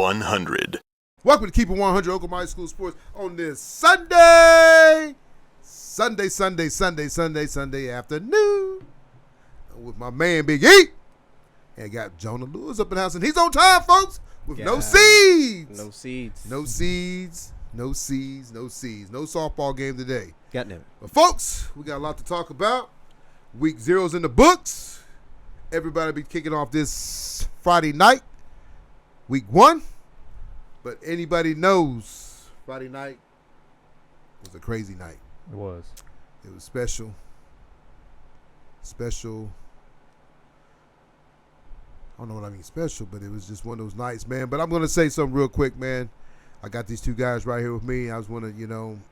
100. Welcome to Keep It 100 Oklahoma High School Sports on this Sunday afternoon with my man Big E. And got Jonah Lewis up in the house, and he's on time, folks, with no seeds. No seeds. No seeds. No seeds. No seeds. No softball game today. Got them. But, folks, we got a lot to talk about. Week 0's in the books. Everybody be kicking off this Friday night, week 1. But anybody knows Friday night was a crazy night. It was. It was special. Special. I don't know what I mean special, but it was just one of those nights, man. But I'm going to say something real quick, man. I got these two guys right here with me. I just want to,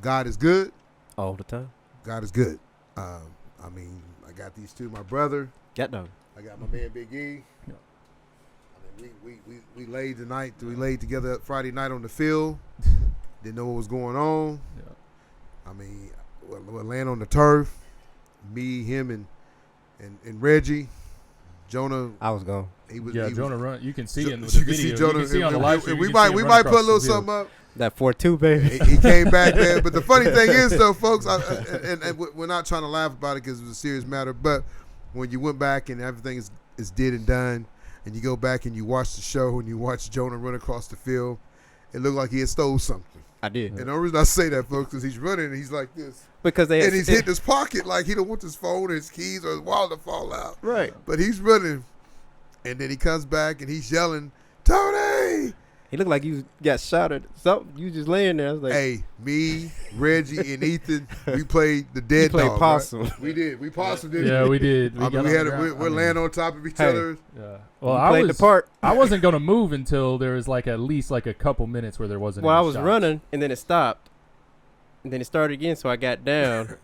God is good. All the time. God is good. I got these two. My brother. Got them. I got my man Big E. Yeah. We laid the night. We laid together Friday night on the field. Didn't know what was going on. Yeah. We'll land on the turf. Me, him, and Reggie. Jonah. I was gone. Jonah run. You can see in the video. video. Jonah, you can see on the live stream. We might put a little something up. That 4-2, baby. He came back, man. But the funny thing is, though, folks, and we're not trying to laugh about it because it was a serious matter, but when you went back and everything is did and done, and you go back and you watch the show and you watch Jonah run across the field, it looked like he had stole something. I did. And the only reason I say that, folks, is he's running and he's like this. Because he's hitting his pocket like he don't want his phone or his keys or his wallet to fall out. Right. But he's running, and then he comes back and he's yelling, "Tony!" He looked like you got shot at something. You just laying there. I was like, hey, me, Reggie, and Ethan, we played the dead played dog. possum. Right? We did. We possum, didn't yeah, we? we did. We're laying on top of each other. Yeah. Well, I played the part. I wasn't going to move until there was at least a couple minutes where there wasn't Well, any I was shots. running, and then it stopped. And then it started again, so I got down.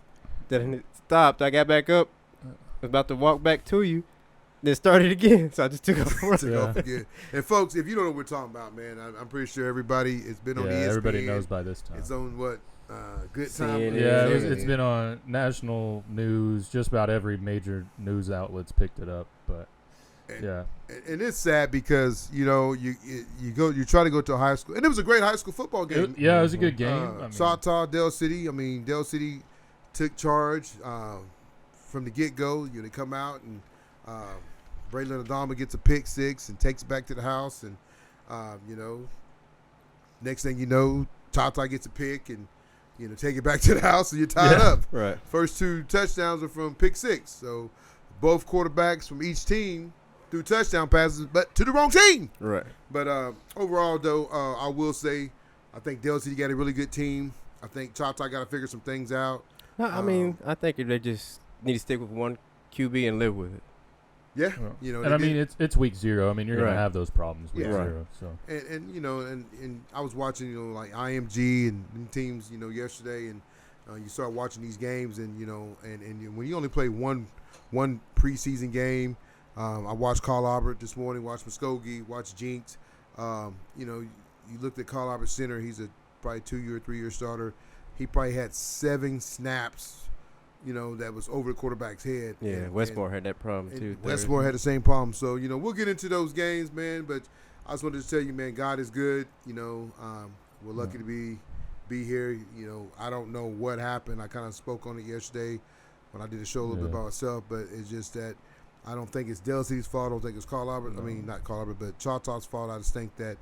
Then it stopped. I got back up. I was about to walk back to you. Then started again, so I just took off again. And folks, if you don't know what we're talking about, man, I'm pretty sure everybody it's been on ESPN. Everybody knows by this time. It's on what Good Time. Yeah, it's been on national news. Just about every major news outlet's picked it up. But and it's sad because you try to go to a high school, and it was a great high school football game. It was a good game. Choctaw, Dell City. Dell City took charge from the get go. They come out and. Braylon Adama gets a pick 6 and takes it back to the house, and next thing you know, Choctaw gets a pick and take it back to the house, and you're tied up. Right. First 2 touchdowns are from pick 6, so both quarterbacks from each team threw touchdown passes, but to the wrong team. Right. But overall, though, I will say I think Dell City got a really good team. I think Choctaw got to figure some things out. No, I think they just need to stick with one QB and live with it. Yeah, it's week 0. You're gonna have those problems week 0. So and I was watching IMG and teams yesterday, and you start watching these games, and and when you only play one preseason game, I watched Carl Albert this morning, watched Muskogee, watched Jinx. You looked at Carl Albert Center. He's a probably 2-year, 3-year starter. He probably had 7 snaps. That was over the quarterback's head. Yeah, Westmore had that problem too. Westmore had the same problem. So, we'll get into those games, man. But I just wanted to tell you, man, God is good. We're lucky to be here. I don't know what happened. I kind of spoke on it yesterday when I did a show a little bit about myself. But it's just that I don't think it's Dell City's fault. I don't think it's Carl Albert. No. Not Carl Albert, but Choctaw's fault. I just think that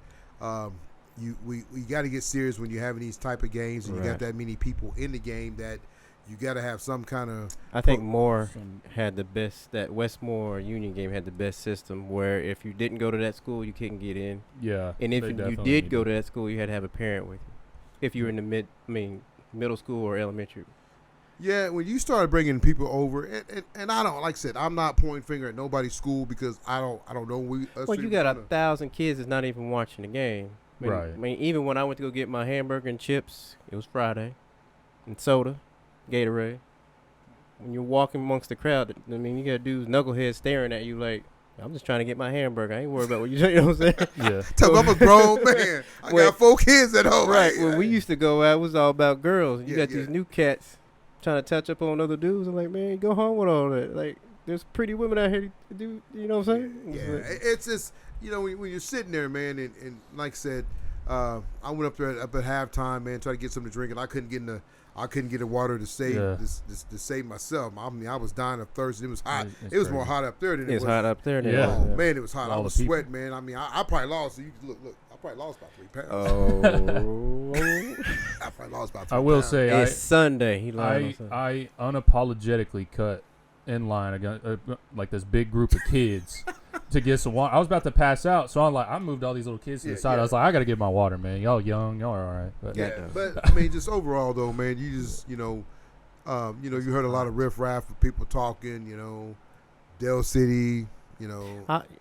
we got to get serious when you're having these type of games and you got that many people in the game that – you got to have some kind of. I think Moore had the best. That Westmore Union game had the best system where if you didn't go to that school, you couldn't get in. Yeah. And if you did go to that school, you had to have a parent with you. If you were in the middle school or elementary. Yeah, when you started bringing people over, and I don't, like I said, I'm not pointing finger at nobody's school because I don't know. Well, you got 1,000 kids that's not even watching the game. Right. Even when I went to go get my hamburger and chips, it was Friday, and soda. Gatorade. When you're walking amongst the crowd, you got dudes knuckleheads staring at you like, I'm just trying to get my hamburger. I ain't worried about what you know what I'm saying? Yeah. Tell me I'm a grown man. I got 4 kids at home. Right. When we used to go out, it was all about girls. You got these new cats trying to touch up on other dudes. I'm like, man, go home with all that. Like, there's pretty women out here to do, you know what I'm saying? Yeah. It's just, you know, when you're sitting there, man, and like I said, I went up there up at halftime, man, try to get something to drink, and I couldn't get the water to save to save myself. I mean, I was dying of thirst. It was hot. It was more hot up there than it was. Hot up there. Than Oh man, it was hot. I was sweating, man. I mean, I probably lost. So you can look. I probably lost about 3 pounds. Oh. I probably lost about 3 pounds. I will say, it's Sunday. He lied. I unapologetically cut in line against like this big group of kids to get some water. I was about to pass out, so I moved all these little kids to the side. I was like, I got to get my water, man. Y'all young, y'all are all right. But I mean, just overall though, man, you just you heard a lot of riffraff of people talking, Dell City,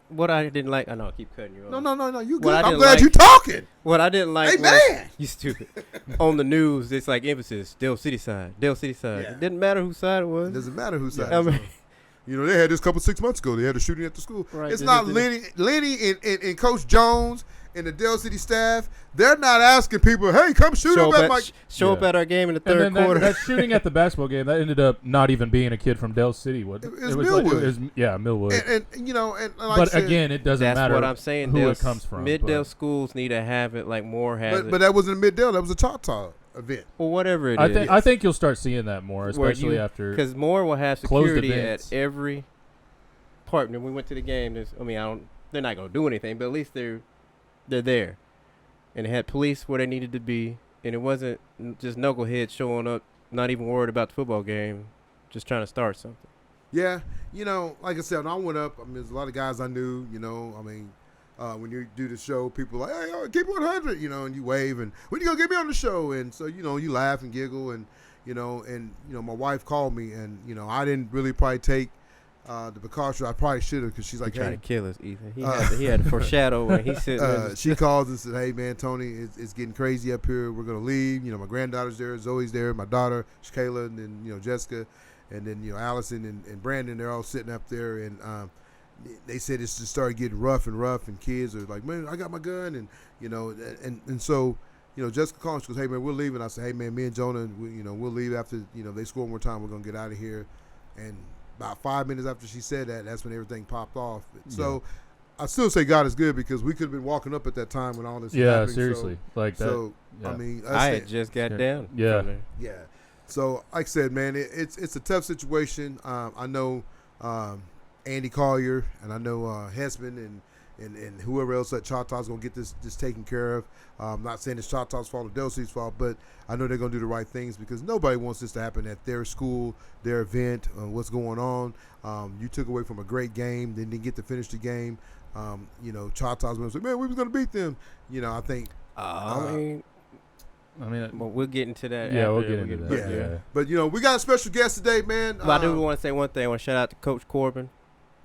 what I didn't like, I know I keep cutting you off. No, you good. I'm glad you talking. What I didn't like hey, was, man. you stupid. On the news, it's like emphasis, Dell City side. Yeah. It didn't matter whose side it was. It doesn't matter whose side. I mean, they had this couple 6 months ago. They had a shooting at the school. Right, it's not Lenny and Coach Jones and the Dell City staff. They're not asking people, hey, come shoot up at my... Show up at our game in the third quarter. That shooting at the basketball game, that ended up not even being a kid from Dell City. It was Millwood. Millwood. And like but I said, again, it doesn't matter what I'm saying, who it comes from. Mid-Dell schools need to have it like more has it. But that wasn't a Mid-Dell. That was a Choctaw event. Well, whatever it is. I think you'll start seeing that more, especially after... Because more will have security events. at every part. When we went to the game, they're not going to do anything, but at least they're there. And it had police where they needed to be, and it wasn't just knuckleheads showing up, not even worried about the football game, just trying to start something. Yeah, like I said, when I went up, I mean, there's a lot of guys I knew, when you do the show, people are like, hey, keep 100, and you wave, and when you going to get me on the show? And so, you laugh and giggle, and my wife called me, and, I didn't really probably take the precaution. I probably should have, because she's like, trying to kill us, Ethan. He had to foreshadow when he said. She calls and said, hey, man, Tony, it's getting crazy up here. We're going to leave. My granddaughter's there. Zoe's there. My daughter, Shakayla, and then, Jessica. And then, Allison and Brandon, they're all sitting up there. And they said it's just started getting rough. And kids are like, man, I got my gun. And so, Jessica calls. She goes, hey, man, we're leaving. I said, hey, man, me and Jonah, we'll leave after, they score one more time. We're going to get out of here. And about 5 minutes after she said that, that's when everything popped off. So I still say God is good, because we could have been walking up at that time when all this was happening. Seriously. I mean, I had just got down. Yeah. So like I said, man, it's a tough situation. I know Andy Collier, and I know Hessman and whoever else at Choctaw's going to get this taken care of. I'm not saying it's Choctaw's fault or Dell City's fault, but I know they're going to do the right things, because nobody wants this to happen at their school, their event, what's going on. You took away from a great game, then didn't get to finish the game. Choctaw's going to say, man, we was going to beat them. I think. Well, we'll get into that. Yeah, we'll get into that. Yeah. But, we got a special guest today, man. But I do want to say one thing. I want to shout out to Coach Corbin.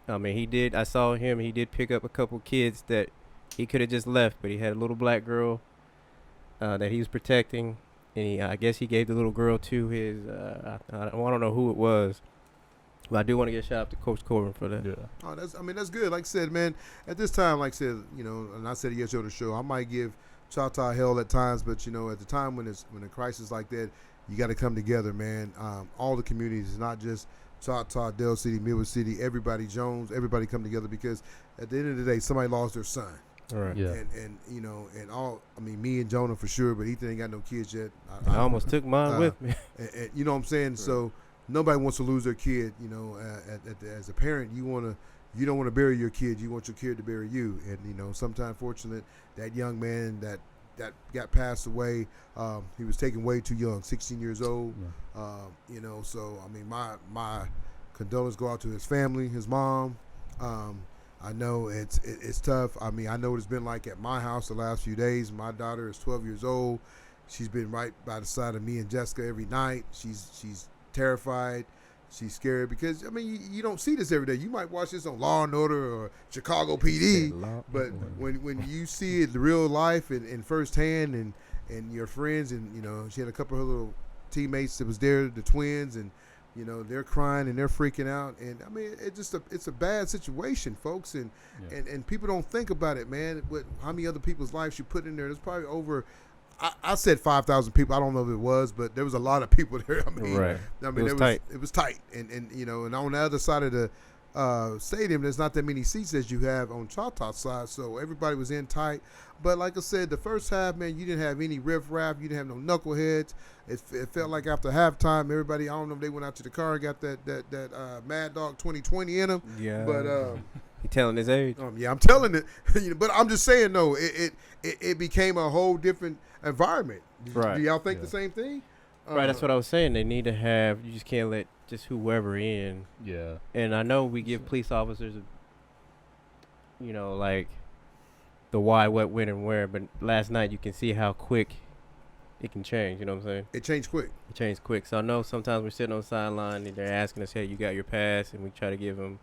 I saw him. He did pick up a couple kids that he could have just left, but he had a little black girl that he was protecting, and I guess he gave the little girl to his. I don't know who it was, but I do want to get a shout out to Coach Corbin for that. Yeah. Oh, that's good. Like I said, man, at this time, like I said, and I said it yesterday on the show, I might give Choctaw hell at times, but at the time when a crisis like that, you got to come together, man. All the communities, not just Choctaw, Dell City, Millwood City, everybody, Jones, everybody come together, because at the end of the day, somebody lost their son. All right. Yeah. And all, me and Jonah for sure, but Ethan ain't got no kids yet. I almost took mine with me. And you know what I'm saying? Right. So nobody wants to lose their kid. As a parent, you don't want to bury your kid. You want your kid to bury you. And sometimes, fortunate, that young man that got passed away, he was taken way too young, 16 years old. Yeah. So my condolences go out to his family, his mom. I know it's tough. I know what it's been like at my house the last few days. My daughter is 12 years old. She's been right by the side of me and Jessica every night. She's terrified. She's scared, because you don't see this every day. You might watch this on Law and Order or Chicago PD, but when you see it in real life and firsthand, and your friends, and she had a couple of her little teammates that was there, the twins, and they're crying and they're freaking out, and it's a bad situation, folks, and people don't think about it, man. How many other people's lives you put in there? There's probably over. I said 5,000 people. I don't know if it was, but there was a lot of people there. Right. It was tight. And on the other side of stadium, there's not that many seats as you have on Choctaw side, so everybody was in tight. But like I said, the first half, man, you didn't have any riff-raff. You didn't have no knuckleheads. It felt like after halftime, everybody, I don't know if they went out to the car and got that Mad Dog 2020 in them. Yeah. But he telling his age. yeah, I'm telling it. But I'm just saying, though, it became a whole different environment. Right. Do y'all think the same thing? Right, that's what I was saying. They need to have, you just can't let just whoever in. Yeah. And I know we give police officers, like the why, what, when, and where. But last night you can see how quick it can change. You know what I'm saying? It changed quick. It changed quick. So I know sometimes we're sitting on the sideline and they're asking us, hey, you got your pass? And we try to give them,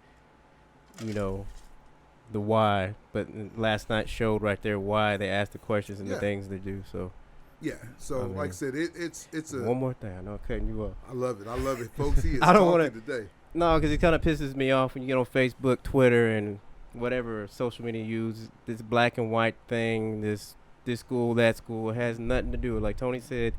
the why. But last night showed right there why they asked the questions and the things they do. So. Yeah, so like I said, it's a one more thing. I know I'm cutting you up. I love it, folks. He is I don't talking wanna- today. No, because it kind of pisses me off when you get on Facebook, Twitter, and whatever social media you use. This black and white thing, this school, that school, it has nothing to do with. Like Tony said,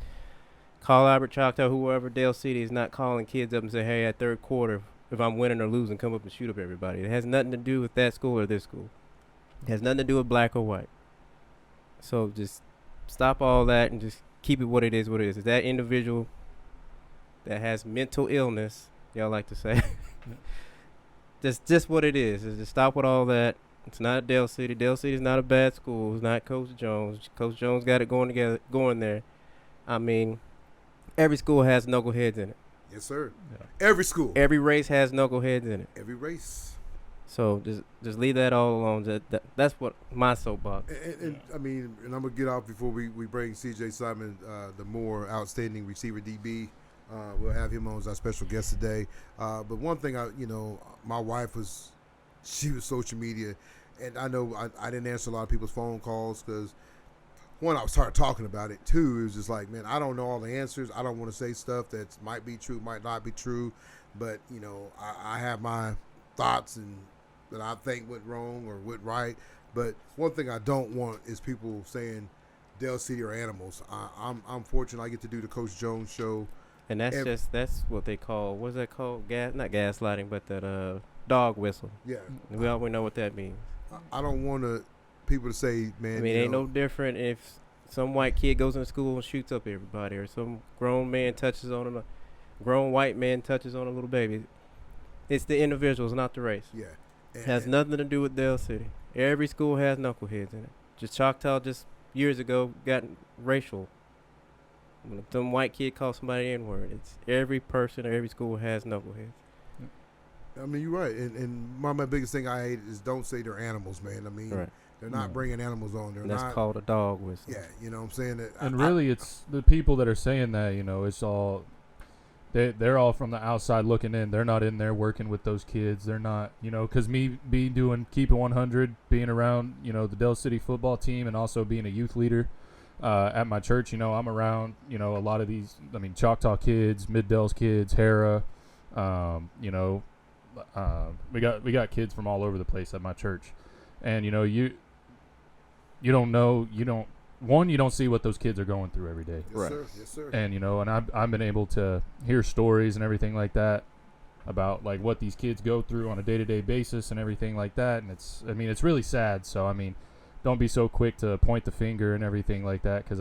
call Albert Choctaw, whoever, Dale City is not calling kids up and say, hey, at third quarter, if I'm winning or losing, come up and shoot up everybody. It has nothing to do with that school or this school. It has nothing to do with black or white. So just stop all that and just keep it what it is. Is that individual that has mental illness, y'all like to say, just what it is just stop with all that. It's not Dale City. Dale City is not a bad school. It's not Coach Jones. Coach Jones got it going there. I mean, every school has knuckleheads in it. Yes, sir. Yeah. Every school. Every race has knuckleheads in it. Every race. So just leave that all alone. That's what my soapbox. And I mean, and I'm gonna get off before we bring C.J. Simon, the more outstanding receiver DB. We'll have him on as our special guest today. But one thing, my wife she was social media, and I know I didn't answer a lot of people's phone calls because one, I started talking about it. Two, it was just like, man, I don't know all the answers. I don't want to say stuff that might be true, might not be true. But I have my thoughts and that I think went wrong or went right. But one thing I don't want is people saying Dale City are animals. I'm fortunate I get to do the Coach Jones show. And that's what they call, what is that called? Not gaslighting, but that dog whistle. Yeah. We already know what that means. I don't want people to say, man. I mean, it ain't no different if some white kid goes into school and shoots up everybody, or some grown man grown white man touches on a little baby. It's the individuals, not the race. Yeah. It has nothing to do with Dale City. Every school has knuckleheads in it. Just Choctaw just years ago got racial. When some white kid calls somebody N-word, it's every person or every school has knuckleheads. I mean, you're right. And my biggest thing I hate is don't say they're animals, man. I mean, they're not bringing animals on. That's called a dog whistle. Yeah, you know what I'm saying? And really, it's the people that are saying that, it's all, they're all from the outside looking in. They're not in there working with those kids. They're not, because me doing Keep It 100, being around, the Dale City football team and also being a youth leader at my church, I'm around, a lot of these, Choctaw kids, Mid-Dells kids, Hera, we got kids from all over the place at my church. And, you don't see what those kids are going through every day. Yes, right. Sir. Yes, sir. And, and I've been able to hear stories and everything like that about, like, what these kids go through on a day-to-day basis and everything like that. And it's really sad. So, don't be so quick to point the finger and everything like that. Because,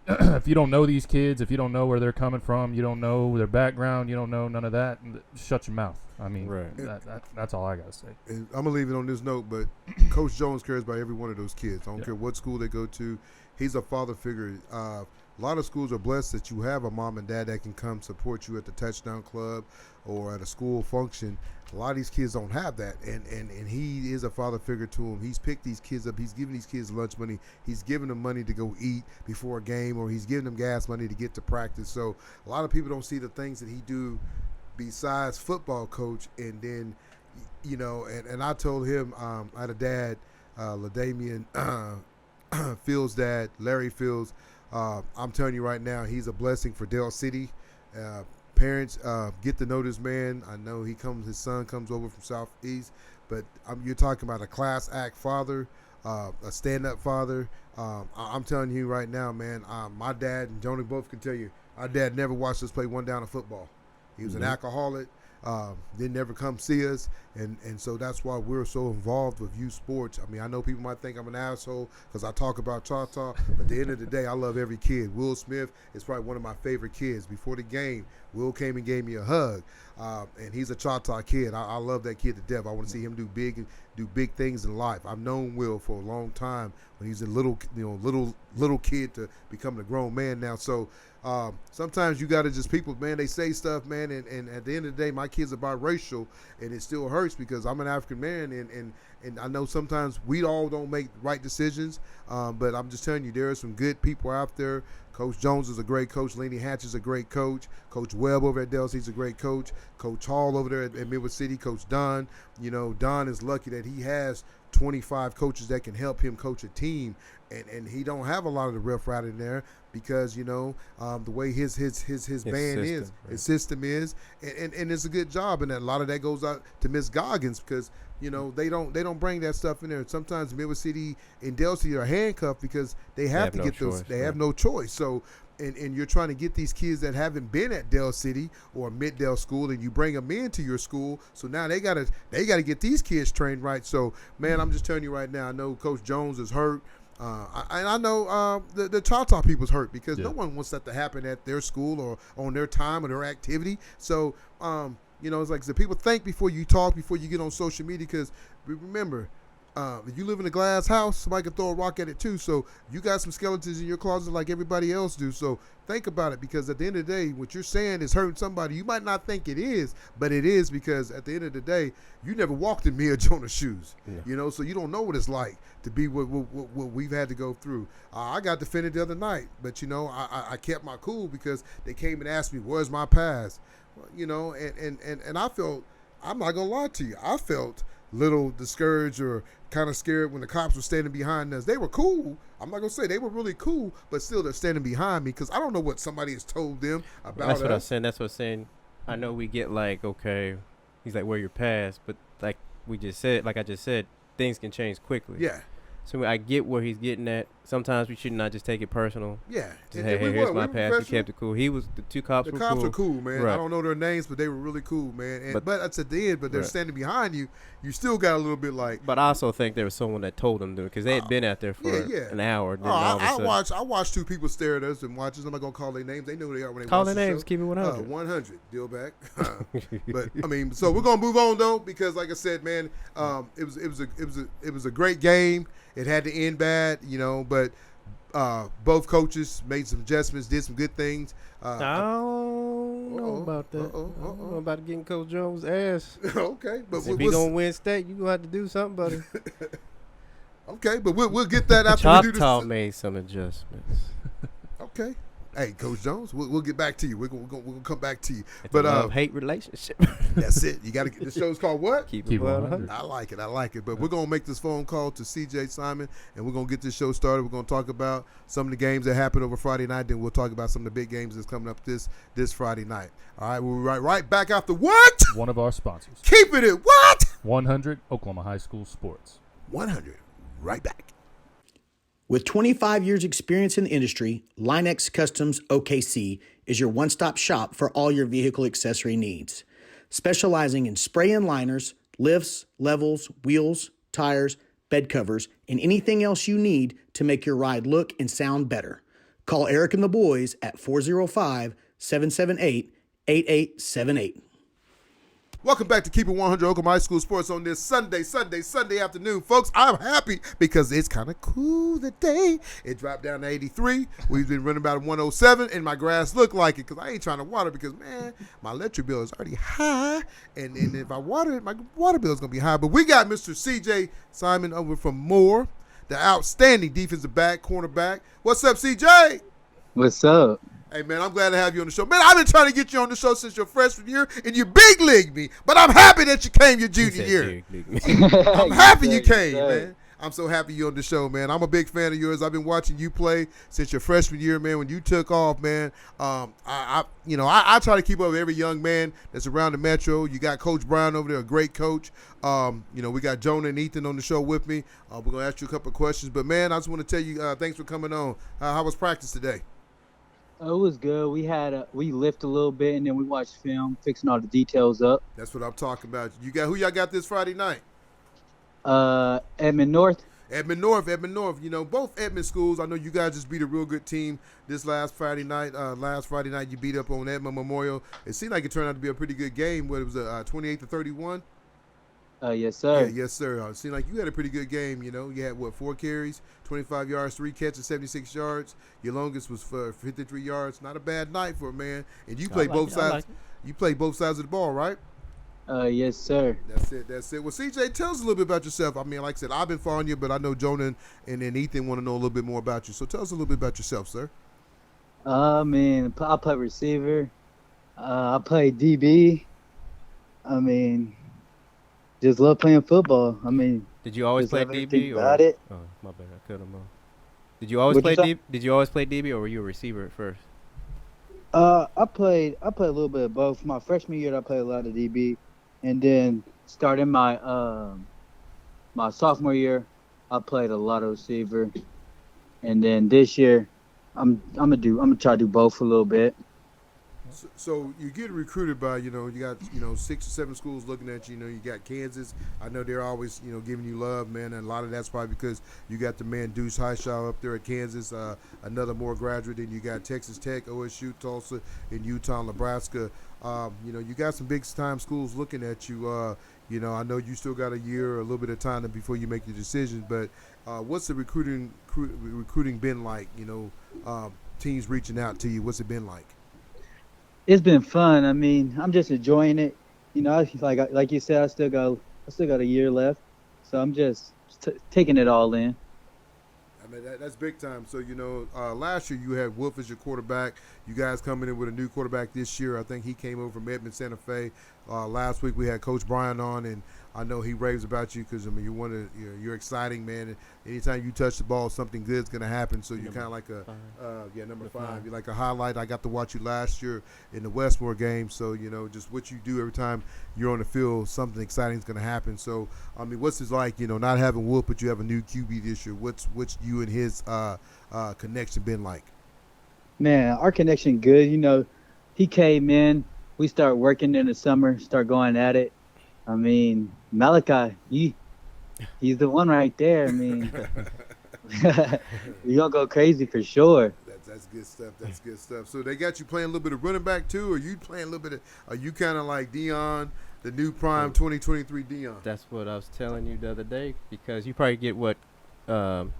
if you don't know these kids, if you don't know where they're coming from, you don't know their background, you don't know none of that, shut your mouth. Right. That's all I got to say. And I'm going to leave it on this note, but Coach Jones cares about every one of those kids. I don't care what school they go to. He's a father figure. A lot of schools are blessed that you have a mom and dad that can come support you at the touchdown club or at a school function. A lot of these kids don't have that, and he is a father figure to them. He's picked these kids up. He's giving these kids lunch money. He's giving them money to go eat before a game, or he's giving them gas money to get to practice. So a lot of people don't see the things that he do besides football coach. And then, and I told him, I had a dad, LaDamian Fields' dad, Larry Fields. I'm telling you right now, he's a blessing for Dale City. Parents, get to know this man. I know his son comes over from Southeast, but you're talking about a class act father, a stand-up father. I'm telling you right now, man, my dad and Jonah both can tell you, our dad never watched us play one down of football. He was an alcoholic. They never come see us, and so that's why we're so involved with youth sports. I mean, I know people might think I'm an asshole because I talk about Choctaw, but at the end of the day, I love every kid. Will Smith is probably one of my favorite kids. Before the game, Will came and gave me a hug, and he's a Choctaw kid. I love that kid to death. I want to see him do big things in life. I've known Will for a long time when he's a little kid to becoming a grown man now. So sometimes you got to just people, man, they say stuff, man, and at the end of the day, my kids are biracial, and it still hurts because I'm an African man, and I know sometimes we all don't make the right decisions, but I'm just telling you, there are some good people out there. Coach Jones is a great coach. Laney Hatch is a great coach. Coach Webb over at Delsey is a great coach. Coach Hall over there at Midwood City. Coach Don. Don is lucky that he has 25 coaches that can help him coach a team, and he don't have a lot of the rough riding in there because the way his band system, is, right. his system is, and it's a good job, and a lot of that goes out to Miss Goggins because they don't bring that stuff in there. Sometimes Midwood City and Delsey are handcuffed because they have to no get those. choice, They right. have no choice. So. And you're trying to get these kids that haven't been at Del City or Mid-Del School, and you bring them into your school. So now they gotta get these kids trained right. So man, I'm just telling you right now. I know Coach Jones is hurt, I know the Choctaw people's hurt because no one wants that to happen at their school or on their time or their activity. So it's like I said, people think before you talk, before you get on social media, because remember. If you live in a glass house, somebody can throw a rock at it too. So you got some skeletons in your closet like everybody else do. So think about it, because at the end of the day, what you're saying is hurting somebody. You might not think it is, but it is, because at the end of the day, you never walked in me or Jonah's shoes. Yeah. So you don't know what it's like to be what we've had to go through. I got defended the other night, but I kept my cool because they came and asked me, "Where's my pass?" And I felt, I'm not gonna lie to you, I felt little discouraged or kind of scared when the cops were standing behind us. They were cool. I'm not gonna say they were really cool, but still they're standing behind me because I don't know what somebody has told them about That's us. what I'm saying. That's what I'm saying. I know we get like, okay, he's like, where your pass, but like I just said, things can change quickly. Yeah. So I get where he's getting at. Sometimes we should not just take it personal. Yeah. Just, hey, here's my pass. We kept it cool. The two cops were cool. The cops were cool, man. Right. I don't know their names, but they were really cool, man. But that's at the end, but they're standing behind you. You still got a little bit like. But I also think there was someone that told them to, because they had been out there for an hour. Then I watched two people stare at us and watch us. I'm not going to call their names. They know who they are when they call watch their the names. show. Keep it 100. 100. Deal back. But I mean, so we're going to move on though, because like I said, man, it was a great game. It had to end bad, but both coaches made some adjustments, did some good things. I don't know about that. I don't know about getting Coach Jones' ass. Okay, but if he's gonna win state, you gonna have to do something, buddy. Okay, but we'll get that after we do this. Choctaw made some adjustments. Okay. Hey, Coach Jones, we'll get back to you. We're gonna come back to you. It's but a love-hate relationship. That's it. You got to get the show's called what? Keep it 100. I like it. But we're gonna make this phone call to CJ Simon, and we're gonna get this show started. We're gonna talk about some of the games that happened over Friday night. Then we'll talk about some of the big games that's coming up this Friday night. All right, we'll be right back after what? One of our sponsors. Keeping it what? 100 Oklahoma High School Sports. 100. Right back. With 25 years experience in the industry, Line-X Customs OKC is your one-stop shop for all your vehicle accessory needs. Specializing in spray-in liners, lifts, levels, wheels, tires, bed covers, and anything else you need to make your ride look and sound better. Call Eric and the boys at 405-778-8878. Welcome back to Keep It 100 Oklahoma High School Sports on this Sunday afternoon. Folks, I'm happy because it's kind of cool today. It dropped down to 83. We've been running about 107, and my grass look like it because I ain't trying to water because, man, my electric bill is already high, and if I water it, my water bill is going to be high. But we got Mr. CJ Simon over from Moore, the outstanding defensive back, cornerback. What's up, CJ? What's up? Hey, man, I'm glad to have you on the show. Man, I've been trying to get you on the show since your freshman year, and you big leagued me. But I'm happy that you came your junior year. I'm happy you came, man. I'm so happy you're on the show, man. I'm a big fan of yours. I've been watching you play since your freshman year, man. When you took off, man, I try to keep up with every young man that's around the Metro. You got Coach Brown over there, a great coach. We got Jonah and Ethan on the show with me. We're going to ask you a couple of questions. But, man, I just want to tell you thanks for coming on. How was practice today? It was good. We lift a little bit and then we watched film, fixing all the details up. That's what I'm talking about. You got who y'all got this Friday night? Edmond North. Edmond North, Edmond North. You know, both Edmond schools. I know you guys just beat a real good team this last Friday night. Last Friday night, you beat up on Edmond Memorial. It seemed like it turned out to be a pretty good game. What it was, 28-31. Yes, sir. Yeah, yes, sir. It seemed like you had a pretty good game. You know, you had 4 carries, 25 yards, 3 catches, 76 yards. Your longest was for 53 yards. Not a bad night for a man. And you played both sides. You played both sides of the ball, right? Yes, sir. That's it. Well, CJ, tell us a little bit about yourself. I mean, like I said, I've been following you, but I know Jonah and Ethan want to know a little bit more about you. So tell us a little bit about yourself, sir. Man, I play receiver. I play DB. I mean, just love playing football. I mean, Did you always just play love DB everything or? about it. Oh, my bad. I cut him off. Did you always What'd play you say? DB? Did you always play DB or were you a receiver at first? I played a little bit of both. My freshman year, I played a lot of DB, and then starting my sophomore year, I played a lot of receiver, and then this year, I'm gonna try to do both a little bit. So you get recruited by, you got, 6 or 7 schools looking at you. You got Kansas. I know they're always, giving you love, man. And a lot of that's probably because you got the man Deuce Highshaw up there at Kansas, another more graduate. And you got Texas Tech, OSU, Tulsa, and Utah, Nebraska. You got some big-time schools looking at you. I know you still got a year or a little bit of time before you make your decisions. But what's the recruiting been like? Teams reaching out to you. What's it been like? It's been fun. I mean, I'm just enjoying it. Like you said, I still got a year left, so I'm just taking it all in. I mean, that's big time. So, last year you had Wolf as your quarterback. You guys coming in with a new quarterback this year. I think he came over from Edmond, Santa Fe. Last week we had Coach Brian on, and I know he raves about you because, you're exciting, man. And anytime you touch the ball, something good's going to happen. So you're kind of like number 5. You're like a highlight. I got to watch you last year in the Westmore game. So, just what you do every time you're on the field, something exciting is going to happen. So, what's it like, not having Wolf, but you have a new QB this year? What's you and his connection been like? Man, our connection good. He came in. We start working in the summer. Start going at it. I mean, Malachi, he's the one right there. I mean, you're gonna go crazy for sure. That's good stuff. That's good stuff. So they got you playing a little bit of running back too, or you playing a little bit of? Are you kind of like Dion, the new prime 2023 Dion? That's what I was telling you the other day because you probably get man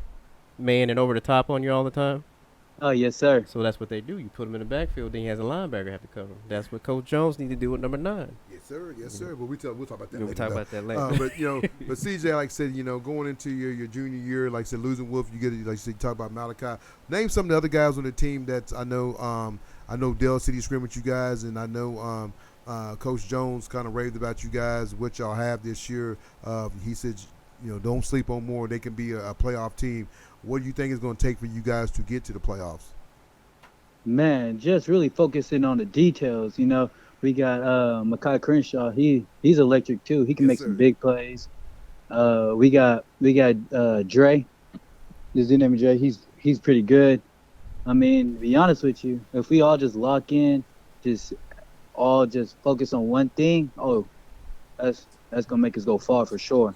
and over the top on you all the time. Oh yes, sir. So that's what they do. You put him in the backfield, then he has a linebacker have to cover him. That's what Coach Jones needs to do with number 9. Yes, sir. Yes, sir. But we'll talk about that. We'll later, talk though. about that later. But CJ, like I said, going into your junior year, like I said, losing Wolf, you get like I said, you talk about Malachi. Name some of the other guys on the team that I know Dell City scrimmed with you guys, and I know Coach Jones kind of raved about you guys, what y'all have this year. He said, don't sleep on more. They can be a playoff team. What do you think it's going to take for you guys to get to the playoffs? Man, just really focusing on the details. We got Mekhi Crenshaw. He's electric too. He can Yes, make sir. some big plays. We got Dre. His name is Dre. He's pretty good. I mean, to be honest with you, if we all just lock in, just focus on one thing, that's gonna make us go far for sure.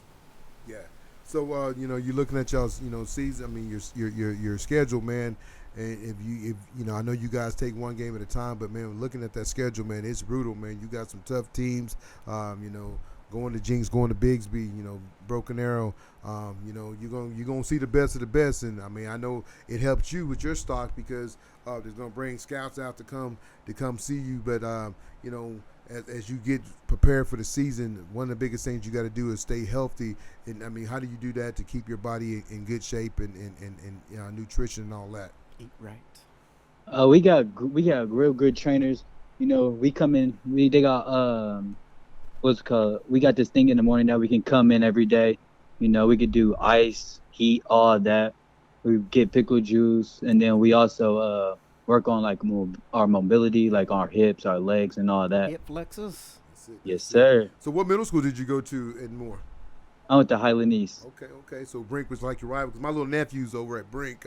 Yeah. So you're looking at y'all's season. I mean your schedule, man. And if I know you guys take one game at a time, but man, looking at that schedule, man, it's brutal, man. You got some tough teams. Going to Jinx, going to Bigsby, Broken Arrow. You're gonna see the best of the best, and I mean I know it helps you with your stock because there's gonna bring scouts out to come see you, but as you get prepared for the season, one of the biggest things you got to do is stay healthy. And I mean, how do you do that to keep your body in good shape and nutrition and all that? Eat right. We got real good trainers. We come in. They got what's it called? We got this thing in the morning that we can come in every day. We could do ice, heat, all that. We get pickle juice, and then we also work on like our mobility, like our hips, our legs, and all that. Hip flexors. That's it. Yes, sir. So what middle school did you go to in Moore? I went to Highland East. Okay. So Brink was like your rival because my little nephew's over at Brink.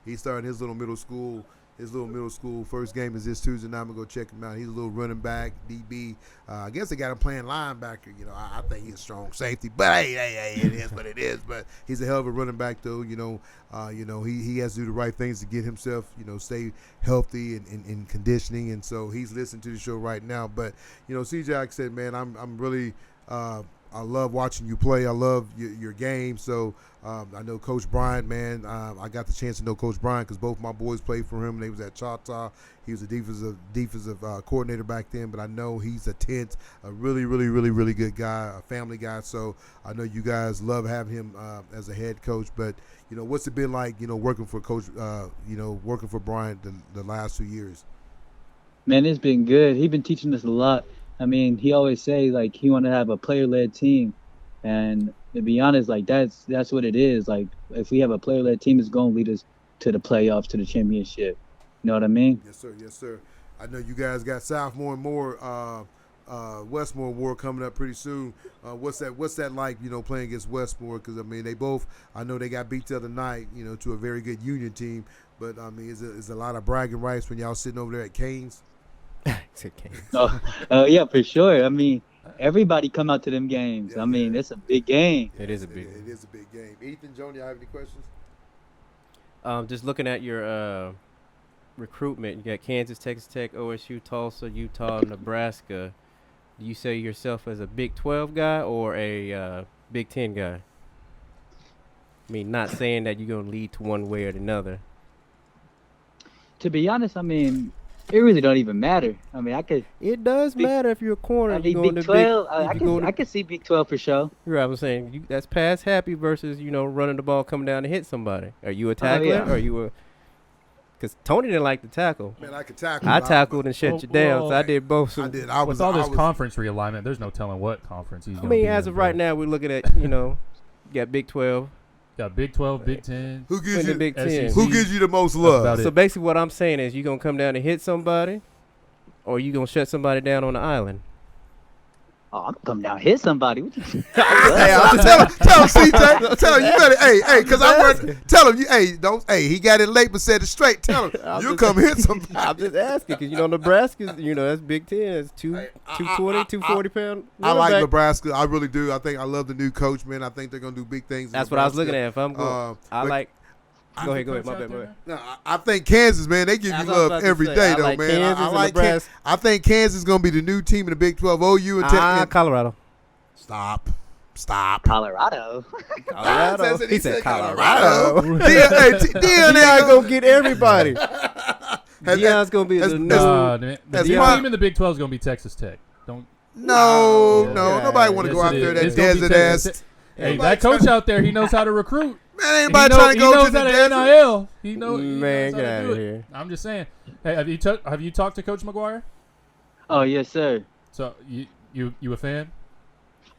He started his little middle school, his little middle school. First game is this Tuesday night. I'm gonna go check him out. He's a little running back, DB. I guess they got him playing linebacker. You know, I think he's a strong safety, but hey, it is what it is. But he's a hell of a running back, though. You know, he has to do the right things to get himself, stay healthy and in conditioning. And so he's listening to the show right now. But CJ, like I said, man, I'm really. I love watching you play. I love your game. So I know Coach Bryant, man. I got the chance to know Coach Bryant because both my boys played for him. They was at Choctaw. He was a defensive coordinator back then. But I know he's a really, really, really, really good guy, a family guy. So I know you guys love having him as a head coach. But what's it been like, working for Coach, working for Bryant the last 2 years? Man, it's been good. He's been teaching us a lot. I mean, he always say like he want to have a player-led team, and to be honest, like that's what it is. Like if we have a player-led team, it's gonna lead us to the playoffs, to the championship. You know what I mean? Yes, sir. Yes, sir. I know you guys got sophomore and more Westmore War coming up pretty soon. What's that like? Playing against Westmore because I mean I know they got beat the other night. To a very good Union team, but I mean is a lot of bragging rights when y'all sitting over there at Canes. Yeah, for sure. I mean, everybody come out to them games. I mean, it's a big game. It is a big game. It is a big game. Ethan, Jonah, y'all have any questions? Just looking at your recruitment, you got Kansas, Texas Tech, OSU, Tulsa, Utah, Nebraska. Do you say yourself as a Big 12 guy or a Big 10 guy? I mean, not saying that you're going to lead to one way or another. To be honest, I mean, it really don't even matter. I mean, It does matter if you're a corner. I mean, Big 12. I can see Big 12 for sure. Right, I'm saying that's pass happy versus running the ball, coming down to hit somebody. Are you a tackler? Yeah. Or are you a? Because Tony didn't like to tackle. Man, I could tackle. I tackled and shut you down. So I did both. So I did. With all this conference realignment, there's no telling what conference he's going to be as in, of right but now, we're looking at you got Big 12. got Big 12, Big 10. Who gives you Big 10? SEC. Who gives you the most That's love? about it. So basically, what I'm saying is, you gonna come down and hit somebody, or you gonna shut somebody down on the island. Oh, I'm gonna come down and hit somebody. What you Hey, tell him, CJ. Tell him you better. Hey, because I work. Tell him don't. Hey, he got it late, but said it straight. Tell him you come hit somebody. I'm just asking because Nebraska, that's Big 10. It's 220, 240 pound. I like back. Nebraska. I really do. I love the new coach, man. I think they're gonna do big things. That's what I was looking at. If I'm going, Go ahead. My bad. No, I think Kansas, man, they give you love every day, though, man. Kansas I like Nebraska. I think Kansas is going to be the new team in the Big 12. OU and Colorado. Stop. Colorado. Colorado. He He said said Colorado. Colorado. Deion gonna get everybody. Deion's gonna be the the team in the Big 12 is going to be Texas Tech. No. Yeah. Nobody want to go out there that desert ass. Hey, that coach out there, he knows how to recruit. Man, anybody trying to go to the desert? NIL. He knows. Man, he knows get how out to do of it. here. I'm just saying. Hey, have you talked to Coach McGuire? Oh yes, sir. So you a fan?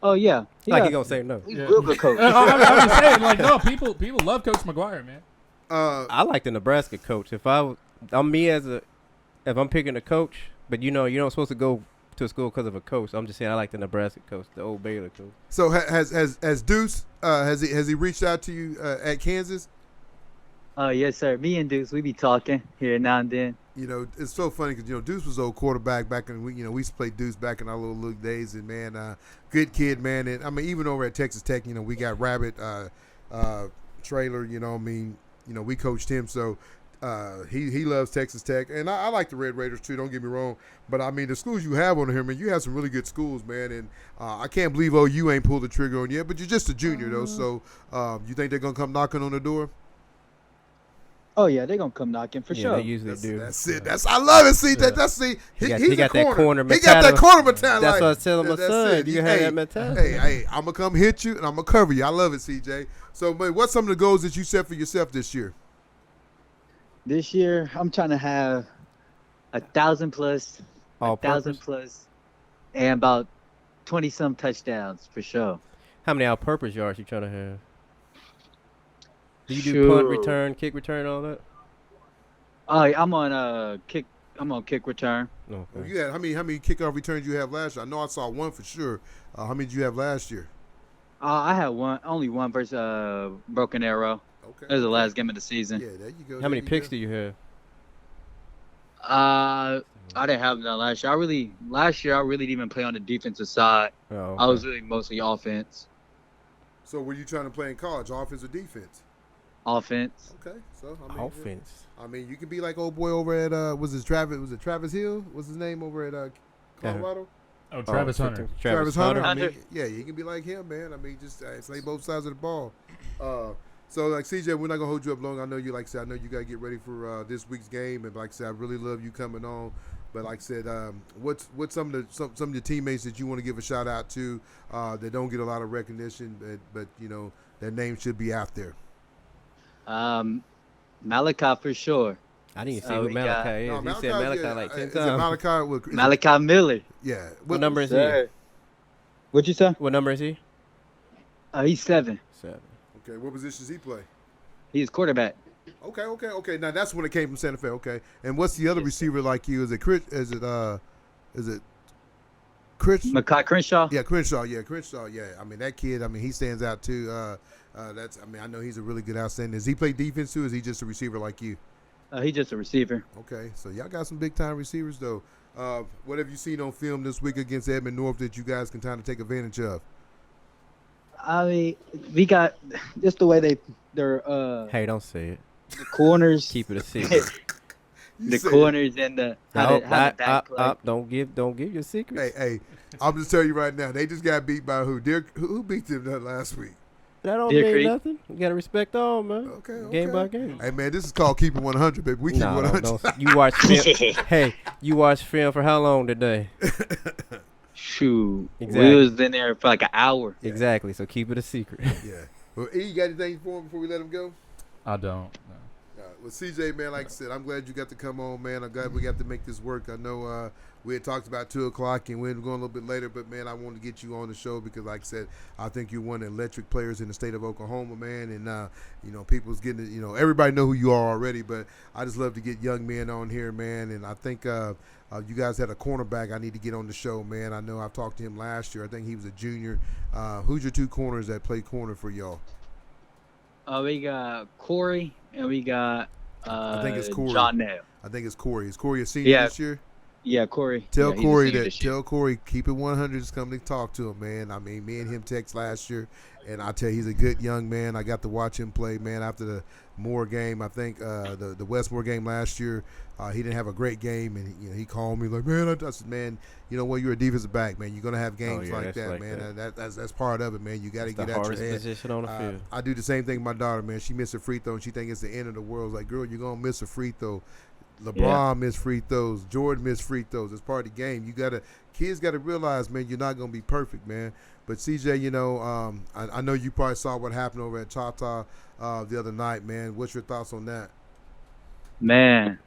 Oh yeah. Like you gonna say no? He's a real good coach. I'm just saying, like, no, people love Coach McGuire, man. I like the Nebraska coach. If I'm picking a coach, but you're not supposed to go to school because of a coach. I'm just saying I like the Nebraska coach, the old Baylor coach. So has Deuce has he reached out to you at Kansas? Yes, sir. Me and Deuce, we be talking here now and then. It's so funny because Deuce was old quarterback back in we used to play Deuce back in our little league days, and man, good kid, man. And I mean, even over at Texas Tech, we got Rabbit Trailer. We coached him, so he loves Texas Tech, and I like the Red Raiders too. Don't get me wrong, but I mean the schools you have on here, man, you have some really good schools, man. And I can't believe OU ain't pulled the trigger on you yet, but you're just a junior though, so you think they're gonna come knocking on the door? Oh yeah, they're gonna come knocking for sure. They usually do. That's it. I love it. See that. That's see. He He's got that corner He got that mentality. corner mentality. That's what I was telling my That's son. it. You can have that mentality. Hey, I'm gonna come hit you and I'm gonna cover you. I love it, CJ. So, man, what's some of the goals that you set for yourself this year? This year, I'm trying to have 1,000 plus, All 1,000 purpose? plus, and about 20-some touchdowns for sure. How many all-purpose yards you trying to have? Do you do Sure. punt return, kick return, all that? I'm on kick. I'm on kick return. No. You had how many kickoff returns you have last year? I know I saw one for sure. How many did you have last year? I had only one versus Broken Arrow. Okay. That was the last game of the season. Yeah, there you go. How many picks do you have? I didn't have that last year. Last year I really didn't even play on the defensive side. Oh, I was okay. really mostly offense. So were you trying to play in college, offense or defense? Offense. Okay, so Offense. I mean, you can be like old boy over at was it Travis Hill? What's his name over at Colorado? Oh, Travis Hunter. Travis Hunter. I Hunter. mean, yeah, you can be like him, man. I mean, just play both sides of the ball. So like CJ, we're not gonna hold you up long. I know you like I said. I know you gotta get ready for this week's game, and like I said, I really love you coming on. But like I said, what's some of your teammates that you want to give a shout out to that don't get a lot of recognition, but you know their name should be out there. Malachi for sure. I didn't see Oh, who we Malachi got- is. No, You said Malachi yeah, like 10 is it times. Malachi? Malachi Miller. Yeah. What number is he? Sir. What you say? What number is he? He's 7. 7. Okay. What positions he play? He's quarterback. Okay. Now that's when it came from Santa Fe. Okay. And what's the other receiver like you? Is it Chris? Is it Chris? Makai Crenshaw. Yeah, Crenshaw. Yeah, Crenshaw. Yeah. I mean that kid. I mean he stands out too. That's. I mean I know he's a really good outstanding. Does he play defense too? Or is he just a receiver like you? He's just a receiver. Okay. So y'all got some big time receivers though. What have you seen on film this week against Edmond North that you guys can kind of take advantage of? I mean, we got just the way they're Hey, don't say it. the corners, Keep it a secret. You the said- corners and the how the back play. Don't give your secrets. Hey, I'm just telling you right now. They just got beat by who? Who beat them last week? That don't Deer mean Creek. nothing. You gotta respect all, man. Okay. Game by game. Hey man, this is called Keep It 100, baby. We keep it No, 100. don't. You watch film. Hey, you watched film for how long today? Shoot, Exactly. we was in there for like an hour. Exactly. So keep it a secret. Yeah. Well, E, you got anything for him before we let him go? I don't. No. Well, CJ, man, like I said, I'm glad you got to come on, man. I'm glad we got to make this work. I know we had talked about 2 o'clock and we're going a little bit later, but, man, I wanted to get you on the show because, like I said, I think you're one of the electric players in the state of Oklahoma, man. And, you know, people's getting it, you know, everybody know who you are already, but I just love to get young men on here, man. And I think you guys had a cornerback I need to get on the show, man. I know I've talked to him last year. I think he was a junior. Who's your 2 corners that play corner for y'all? We got Corey and we got I think it's Corey. John Nail. I think it's Corey. Is Corey a senior Yeah. this year? Yeah, Corey. Tell Yeah, he's a Corey senior that. this year. Tell Corey keep it 100. Just come to talk to him, man. I mean, me and him text last year, and I tell you, he's a good young man. I got to watch him play, man. After the Moore game, I think the Westmore game last year, he didn't have a great game, and you know he called me like, man, I said, man, you know what? You're a defensive back, man. You're gonna have games yeah, like that's that, like man. that. That's part of it, man. You got to It's get the out your hardest head. position on the field. I do the same thing with my daughter, man. She missed a free throw, and she think it's the end of the world. It's like, girl, you're gonna miss a free throw. LeBron missed free throws. Jordan missed free throws. It's part of the game. Kids gotta realize, man, you're not gonna be perfect, man. But CJ, you know, I know you probably saw what happened over at Tata the other night, man. What's your thoughts on that? Man,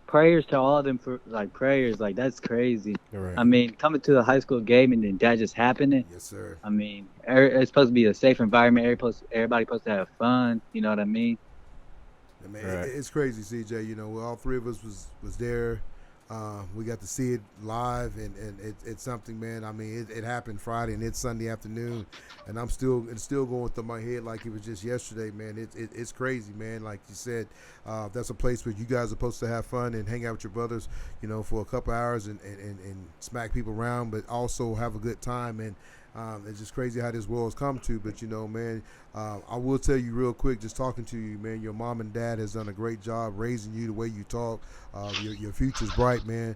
prayers to all of them for prayers. Like that's crazy. Right. I mean, coming to a high school game and then that just happening. Yes, sir. I mean, it's supposed to be a safe environment. Everybody's supposed to have fun. You know what I mean? Man, Right. it's crazy, CJ. You know, all 3 of us was there. We got to see it live, and it's something, man. I mean, it happened Friday, and it's Sunday afternoon, and it's still going through my head like it was just yesterday, man. It's crazy, man. Like you said, that's a place where you guys are supposed to have fun and hang out with your brothers, you know, for a couple hours and smack people around, but also have a good time. And it's just crazy how this world's come to. But, you know, man, I will tell you real quick, just talking to you, man, your mom and dad has done a great job raising you the way you talk. Your future's bright, man.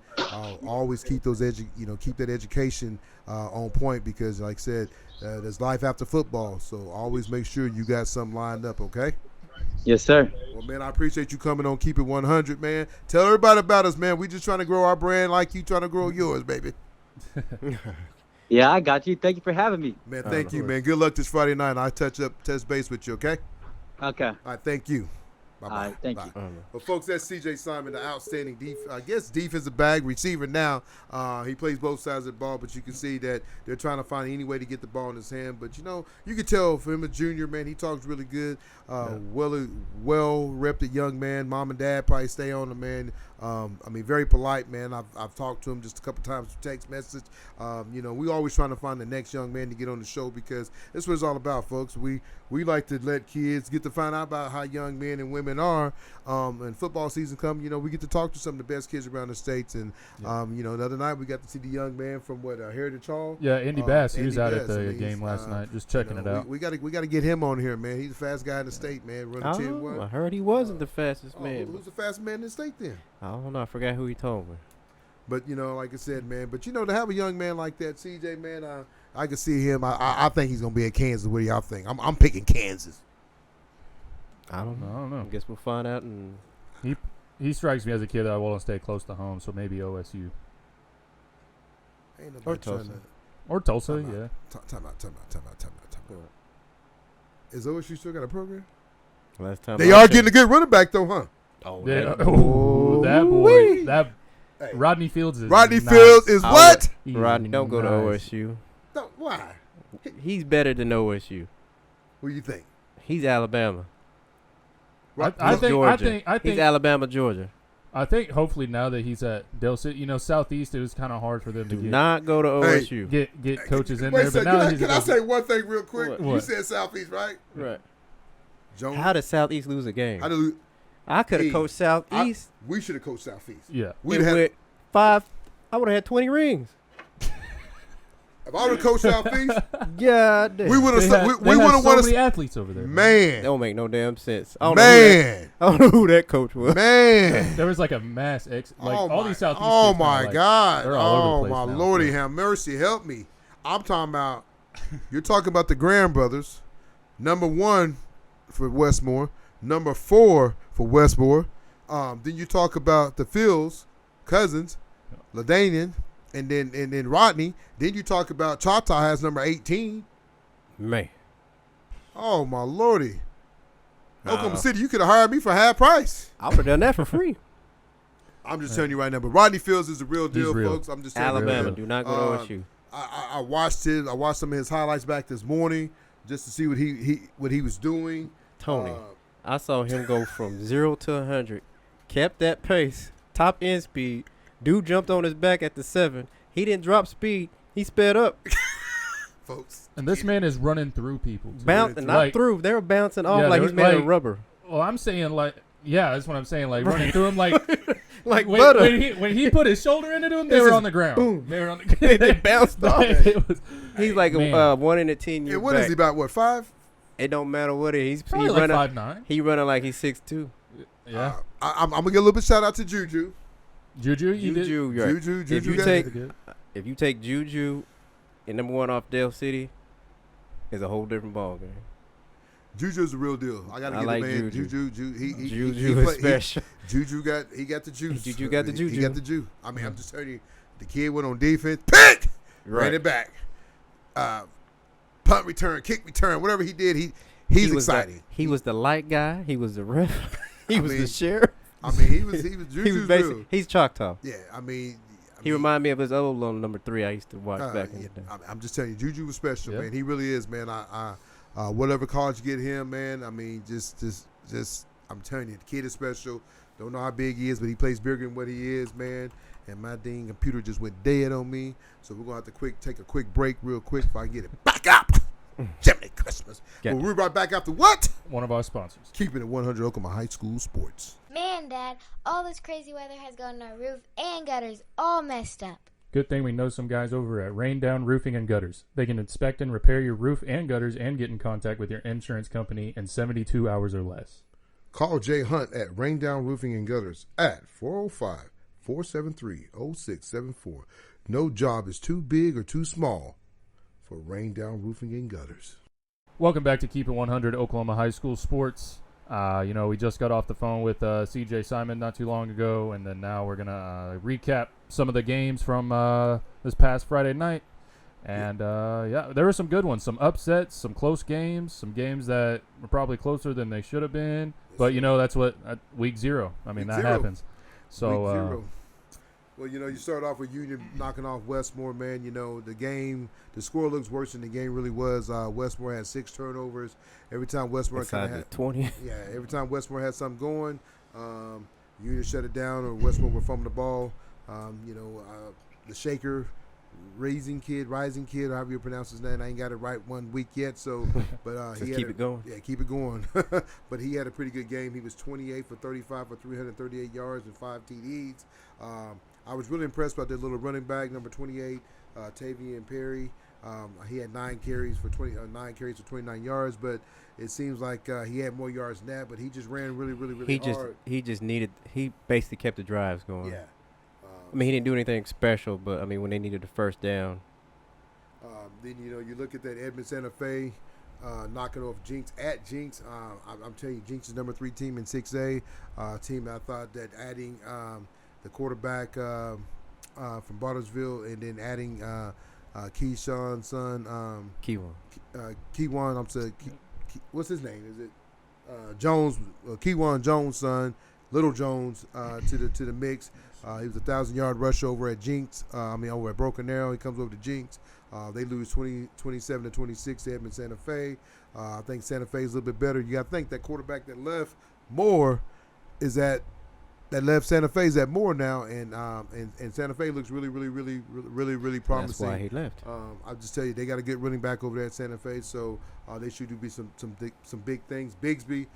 Always keep keep that education on point because, like I said, there's life after football. So always make sure you got something lined up, okay? Yes, sir. Well, man, I appreciate you coming on Keep It 100, man. Tell everybody about us, man. We just trying to grow our brand like you trying to grow yours, baby. Yeah, I got you. Thank you for having me. Man, thank you, man. Good luck this Friday night. I'll touch base with you, okay? Okay. All right, thank you. Bye-bye. All right, thank Bye. you. Well, folks, that's CJ Simon, the outstanding defensive back receiver now. He plays both sides of the ball, but you can see that they're trying to find any way to get the ball in his hand. But, you know, you can tell for him a junior, man, he talks really good. Well-repped young man. Mom and dad probably stay on him, man. I mean, very polite, man. I've talked to him just a couple times through text message. You know, we always trying to find the next young man to get on the show because that's what it's all about, folks. We we like to let kids get to find out about how young men and women are. And football season come, we get to talk to some of the best kids around the states. And the other night we got to see the young man from Heritage Hall. Yeah, Andy Bass. He was Andy out at Bass. the game last night, just checking it out. We got to get him on here, man. He's the fastest guy in the state, man. Running 10-1. I heard he wasn't the fastest man. Who's the fastest man in the state then? I don't know. I forgot who he told me. But like I said, man. But to have a young man like that, CJ, man, I can see him. I think he's gonna be at Kansas. What do y'all think? I'm picking Kansas. I don't know. I I guess we'll find out. And He strikes me as a kid that I want to stay close to home, so maybe OSU. Ain't nobody Or trying Tulsa. to- Or Tulsa, Time out. yeah. Time out. Is OSU still got a program? last time They I are checked- getting a good running back though, huh? Oh, Yeah. that Ooh, that boy. Woo-wee. That Hey. Rodney Fields is Rodney nice. Fields is I what? He's Rodney, don't go to nice. OSU. Why? He's better than OSU. What do you think? He's Alabama. I Georgia. He's think Alabama, Georgia. hopefully now that he's at Del City, Southeast, it was kind of hard for them to Do not go to Hey. OSU. get coaches in Wait there. a But second. now he's Can I say one thing real quick? What? You What? said Southeast, right? Right. Jonah. How did Southeast lose a game? I I could have Hey, coached Southeast. we should have coached Southeast. Yeah. We'd and have. with 5, I would have had 20 rings. If I would have coached Southeast, Yeah, we would They have. had, We they would had have so won. many athletes over there. That Man, don't make no damn sense. I man, don't know who that coach was. man. There was like a mass Oh all my, these Southeast. oh kids my kinda, God! they're all over Oh the place my now, Lordy, so. have mercy, help me! I'm talking about. You're talking about the Graham brothers, number 1 for Westmore, number 4 for Westmore. Then you talk about the Fields, Cousins, LaDainian, and then Rodney. Then you talk about Chata has number 18. Man. Oh my Lordy! Oklahoma City, you could have hired me for half price. I would have done that for free. I'm just telling you right now. But Rodney Fields is the real deal, real. folks. I'm just telling Alabama, you. do not go to OSU. I watched it. I watched some of his highlights back this morning just to see what he was doing. Tony, I saw him go from 0 to 100, kept that pace, top end speed. Dude jumped on his back at the 7. He didn't drop speed. He sped up. Folks. And this man is running through people. too. Bouncing, not Like- through. They were bouncing off Yeah, like they he's were made of like- rubber. Well, I'm saying yeah, that's what I'm saying. Like running through him, like Like when, butter. when he put his shoulder into him, they This were is on the ground. boom. They were on the. They bounced off. It was- He's like Man. a 1 in a 10 year And what back. is he about? What 5? It don't matter what it is. Probably He like running. 5'9". He running like he's 6'2". Yeah, I'm gonna get a little bit shout out to Juju. Juju, you did. Juju, right. Juju If you got- take Good. if you take Juju and number 1 off Del City, it's a whole different ball game. Juju's the real deal. I gotta I get like the man. Juju. He Juju is special. Juju got the juice. Juju got the He juju. got the juice. I mean, I'm just telling you, the kid went on defense, pick, ran Right. it back, punt return, kick return, whatever he did, he's was exciting. He was the light guy. He was the ref. He I was mean, the sheriff. I mean, he was He Juju's was basically real. he's Choctaw. Yeah, I mean, He reminded me of his old little number 3 I used to watch back in yeah, the day. I'm just telling you, Juju was special, Yep. man. He really is, man. Whatever college you get him, man. I mean, just, I'm telling you, the kid is special. Don't know how big he is, but he plays bigger than what he is, man. And my dang computer just went dead on me, so we're gonna have to take a quick break, real quick, if I can get it back up. Jiminy Christmas. Gotcha. We'll be right back after what? One of our sponsors. Keeping it 100 Oklahoma High School Sports. Man, Dad, all this crazy weather has gotten our roof and gutters all messed up. Good thing we know some guys over at Rain Down Roofing and Gutters. They can inspect and repair your roof and gutters and get in contact with your insurance company in 72 hours or less. Call Jay Hunt at Rain Down Roofing and Gutters at 405-473-0674. No job is too big or too small for Rain Down Roofing and Gutters. Welcome back to Keep It 100 Oklahoma High School Sports. We just got off the phone with CJ Simon not too long ago, and then now we're going to recap some of the games from this past Friday night. And, there were some good ones, some upsets, some close games, some games that were probably closer than they should have been. But, that's what week 0. I mean, Week that 0. happens. So, Week 0. Well, you start off with Union knocking off Westmore, man. The score looks worse than the game really was. Westmore had 6 turnovers. Every time Westmore kind of had 20. Yeah, every time Westmore had something going, Union shut it down or Westmore would fumble the ball. The shaker Rising Kid, however you pronounce his name. I ain't got it right 1 week yet, so but Just keep it going. Yeah, keep it going. But he had a pretty good game. He was 28 for 35 for 338 yards and 5 TDs. I was really impressed by their little running back, number 28, Tavian Perry. He had 9 carries for 29 yards, but it seems like he had more yards than that. But he just ran really hard. He basically kept the drives going. Yeah. I mean, he didn't do anything special, but I mean, when they needed the first down. Then you look at that Edmond Santa Fe knocking off Jinx at Jinx. I'm telling you, Jinx is number 3 team in 6A. Team I thought that adding the quarterback from Bartlesville and then adding Keyshawn's son, Keywan. I'm saying, what's his name? Is it Jones? Keywan Jones' son, Little Jones, to the mix. He was a 1,000-yard rush over at Jinx. Over at Broken Arrow. He comes over to Jinx. They lose 27-26 to Edmond Santa Fe. I think Santa Fe is a little bit better. You got to think that quarterback that left Moore is that left Santa Fe's at Moore now, and Santa Fe looks really promising. That's why he left. I'll just tell you, they got a good running back over there at Santa Fe, so they should do some big things. Bigsby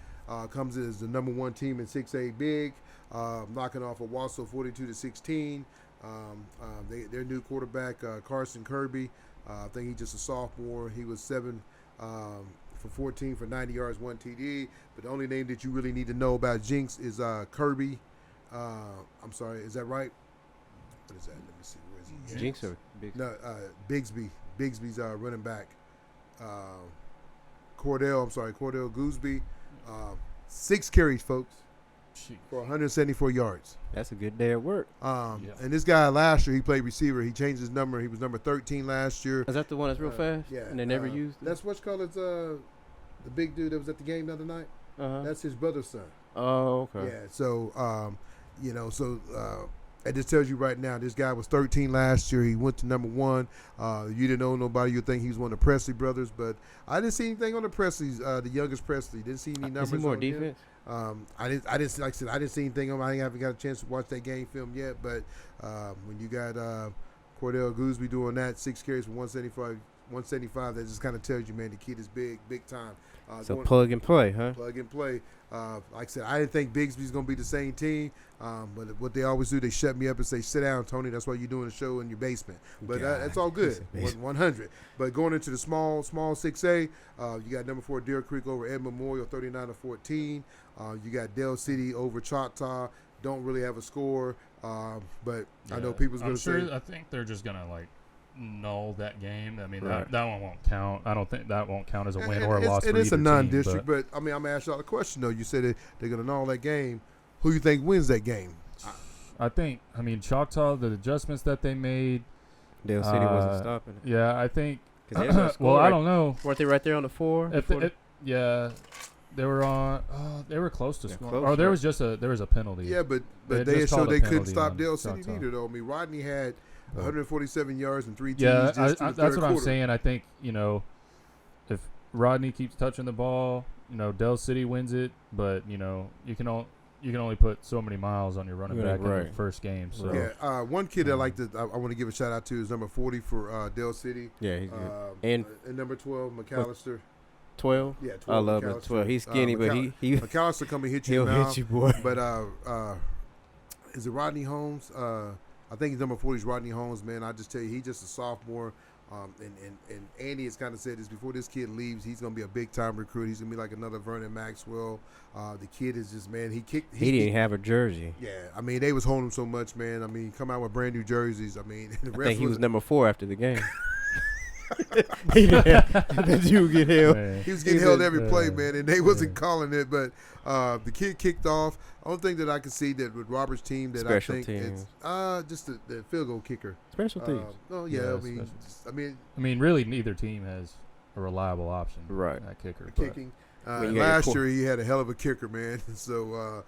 comes in as the number 1 team in 6A Big, knocking off Owasso 42-16. Their new quarterback, Carson Kirby, I think he's just a sophomore. He was 7 for 14 for 90 yards, 1 TD. But the only name that you really need to know about Jinx is Kirby. I'm sorry, is that right? What is that? Let me see. Where is he? Jinx or Big? No, Bigsby. Bigsby's running back. Cordell Gooseby. 6 carries, folks, for 174 yards. That's a good day at work. And this guy last year, he played receiver. He changed his number. He was number 13 last year. Is that the one that's real fast? Yeah. And they never used it? That's what's called the big dude that was at the game the other night. That's his brother's son. Oh, okay. Yeah. So, it just tells you right now, this guy was 13 last year. He went to number 1. You didn't know nobody. You think he was one of the Presley brothers, but I didn't see anything on the Presleys. The youngest Presley didn't see any numbers. Is he more on defense? Him. I didn't. Like I said, I didn't see anything on him. I haven't got a chance to watch that game film yet. But when you got Cordell Gooseby doing that, 6 carries for 175, that just kind of tells you, man, the kid is big time. So plug and play, huh? Plug and play. Like I said, I didn't think Bigsby's going to be the same team, but what they always do, they shut me up and say, sit down, Tony. That's why you're doing the show in your basement. But that's all good, 100. But going into the small 6A, you got number 4 Deer Creek over Ed Memorial, 39-14. You got Dell City over Choctaw. Don't really have a score, but I know people's going to say. I think they're just going to, null that game. I mean, right. that one won't count. I don't think that won't count as a win or a loss for either it's a non-district, team, but I'm going to ask y'all a question, though. You said they're going to null that game. Who you think wins that game? I think, Choctaw, the adjustments that they made. Dale City wasn't stopping it. Yeah, I think. Well, I don't know. Weren't they right there on the 4? Yeah, they were on. They were close to scoring. Close, Oh, there right. was a penalty. Yeah, but They they just showed called a they couldn't penalty stop on Dale City Choctaw. neither, though. I mean, Rodney had 147 yards and 3 TDs. Yeah, just that's what I'm saying. I think, if Rodney keeps touching the ball, Dell City wins it, but you can only put so many miles on your running back in the first game. So yeah, one kid I like to I want to give a shout out to is number 40 for Dell City. Yeah, he's good. And number 12 McAllister. 12? Yeah, 12. I love McAllister. it. 12. He's skinny, but he McAllister come and hit you. he'll hit you, boy. But is it Rodney Holmes? I think he's number 40 is Rodney Holmes, man. I just tell you, he's just a sophomore. And Andy has kind of said this before this kid leaves, he's going to be a big-time recruit. He's going to be like another Vernon Maxwell. The kid is just, man, he didn't have a jersey. Yeah, I mean, they was holding him so much, man. I mean, come out with brand new jerseys. I mean, I think he was number 4 after the game. That dude get held. Man. He was getting held every play, man, and they wasn't calling it. But the kid kicked off. Only thing that I can see that with Robert's team that Special I think teams. it's just the field goal kicker. Special teams. Oh yeah, Yeah, I mean, really, neither team has a reliable option. Right. At kicker. kicking. When you got your Last core- year he had a hell of a kicker, man. So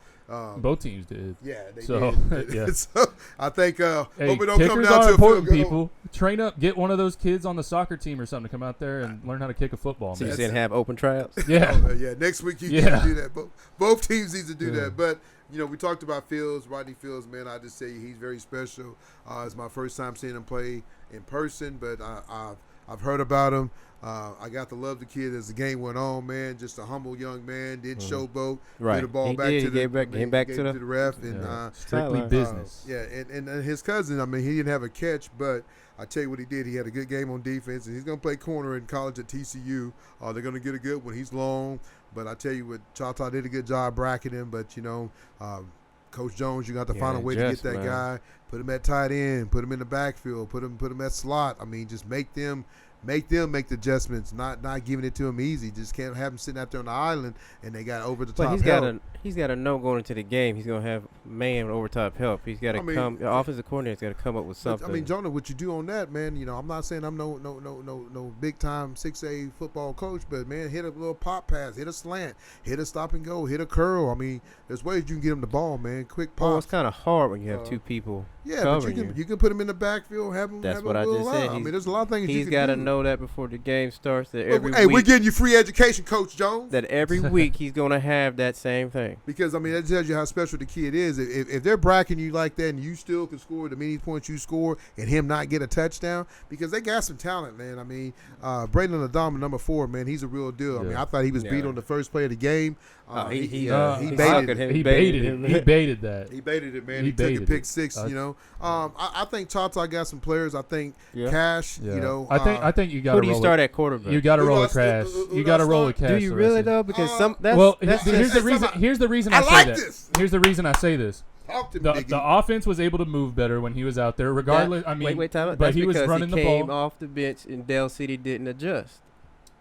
Both teams did. yeah, they So, did. yeah. So I think Hey, hope it don't come kickers down are to a important, field goal. people. Train up. Get one of those kids on the soccer team or something to come out there and learn how to kick a football. So you Man. saying have open tryouts? Yeah. Yeah. Next week you Yeah. need to do that. Both teams need to do Yeah. that. But we talked about Fields, Rodney Fields. Man, I just say he's very special. It's my first time seeing him play in person, but I've heard about him. I got to love the kid as the game went on, man. Just a humble young man. Didn't showboat. Right. Threw the ball He back did. to He the gave back to the ref. And Strictly sideline. business. yeah, and his cousin, I mean, he didn't have a catch, but I tell you what he did. He had a good game on defense, and he's going to play corner in college at TCU. They're going to get a good one. He's long, but I tell you what, Chata did a good job bracketing him, but, Coach Jones, you got to find a way to get that guy, put him at tight end, put him in the backfield, put him at slot. I mean, just make them make the adjustments, not giving it to him easy. Just can't have him sitting out there on the island and they got over the top help. He's got to know going into the game he's gonna have man over top help. He's got to come. The offensive coordinator's got to come up with something. I mean, Jonah, what you do on that, man? I'm not saying I'm no big time 6A football coach, but man, hit a little pop pass, hit a slant, hit a stop and go, hit a curl. I mean, there's ways you can get him the ball, man. Quick pop. Oh, it's kind of hard when you have two people. Yeah, but covering you can put him in the backfield, have him. That's have what him I just wheel said. out. I mean, there's a lot of things He's got to know that before the game starts. That Hey, we're getting you free education, Coach Jones. That every week he's gonna have that same thing. Because I mean, that tells you how special the kid is. If they're bracking you like that, and you still can score the many points you score, and him not get a touchdown, because they got some talent, man. I mean, Braylon Adama, number 4, man, he's a real deal. I mean, I thought he was beat on the first play of the game. He baited it. He baited it. He baited that. He baited it, man. He He took a baited pick it. 6. I think Tata got some players. I think Yeah. Cash. Yeah. I think you got to Who do you roll. start at quarterback? You got to Who roll do I with Cash. st- who You do got to I roll with start? Cash. Do you the really rest of though? Because that's well, that's here's the reason. Here's the reason I say like that. this. Here's the reason I say this. Talk to me, Biggie. The offense was able to move better when he was out there. Regardless, I mean, wait, time out. but That's he was because running he the came ball. off the bench and Dell City didn't adjust.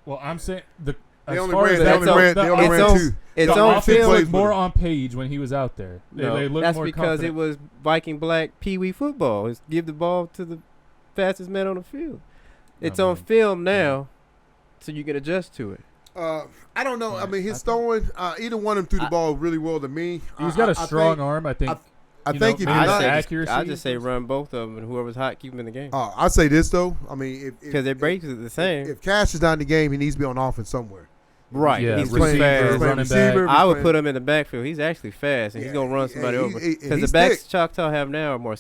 Well, I'm saying They as only far ran. as They that only goes, ran. They only it's ran on- 2. It's the on offense film. was more on page when he was out there. No, they looked that's more because confident. it was Viking Black Pee Wee football. It's give the ball to the fastest man on the field. It's on film now, so you can adjust to it. I don't know. I mean, his I think- throwing. Either one of them threw the ball really well to me. He's got a I strong think- arm. I think. I you think know, if maybe you're the not, accuracy. I just say run both of them, and whoever's hot, keep them in the game. I say this though. I mean, Because their breaks are the same. If Cash is not in the game, he needs to be on offense somewhere. Right. Yeah, He's receiver, fast. running receiver, back. I would playing- put him in the backfield. He's actually fast, and he's gonna run somebody over. and Because he's the backs thick. Choctaw have now are more.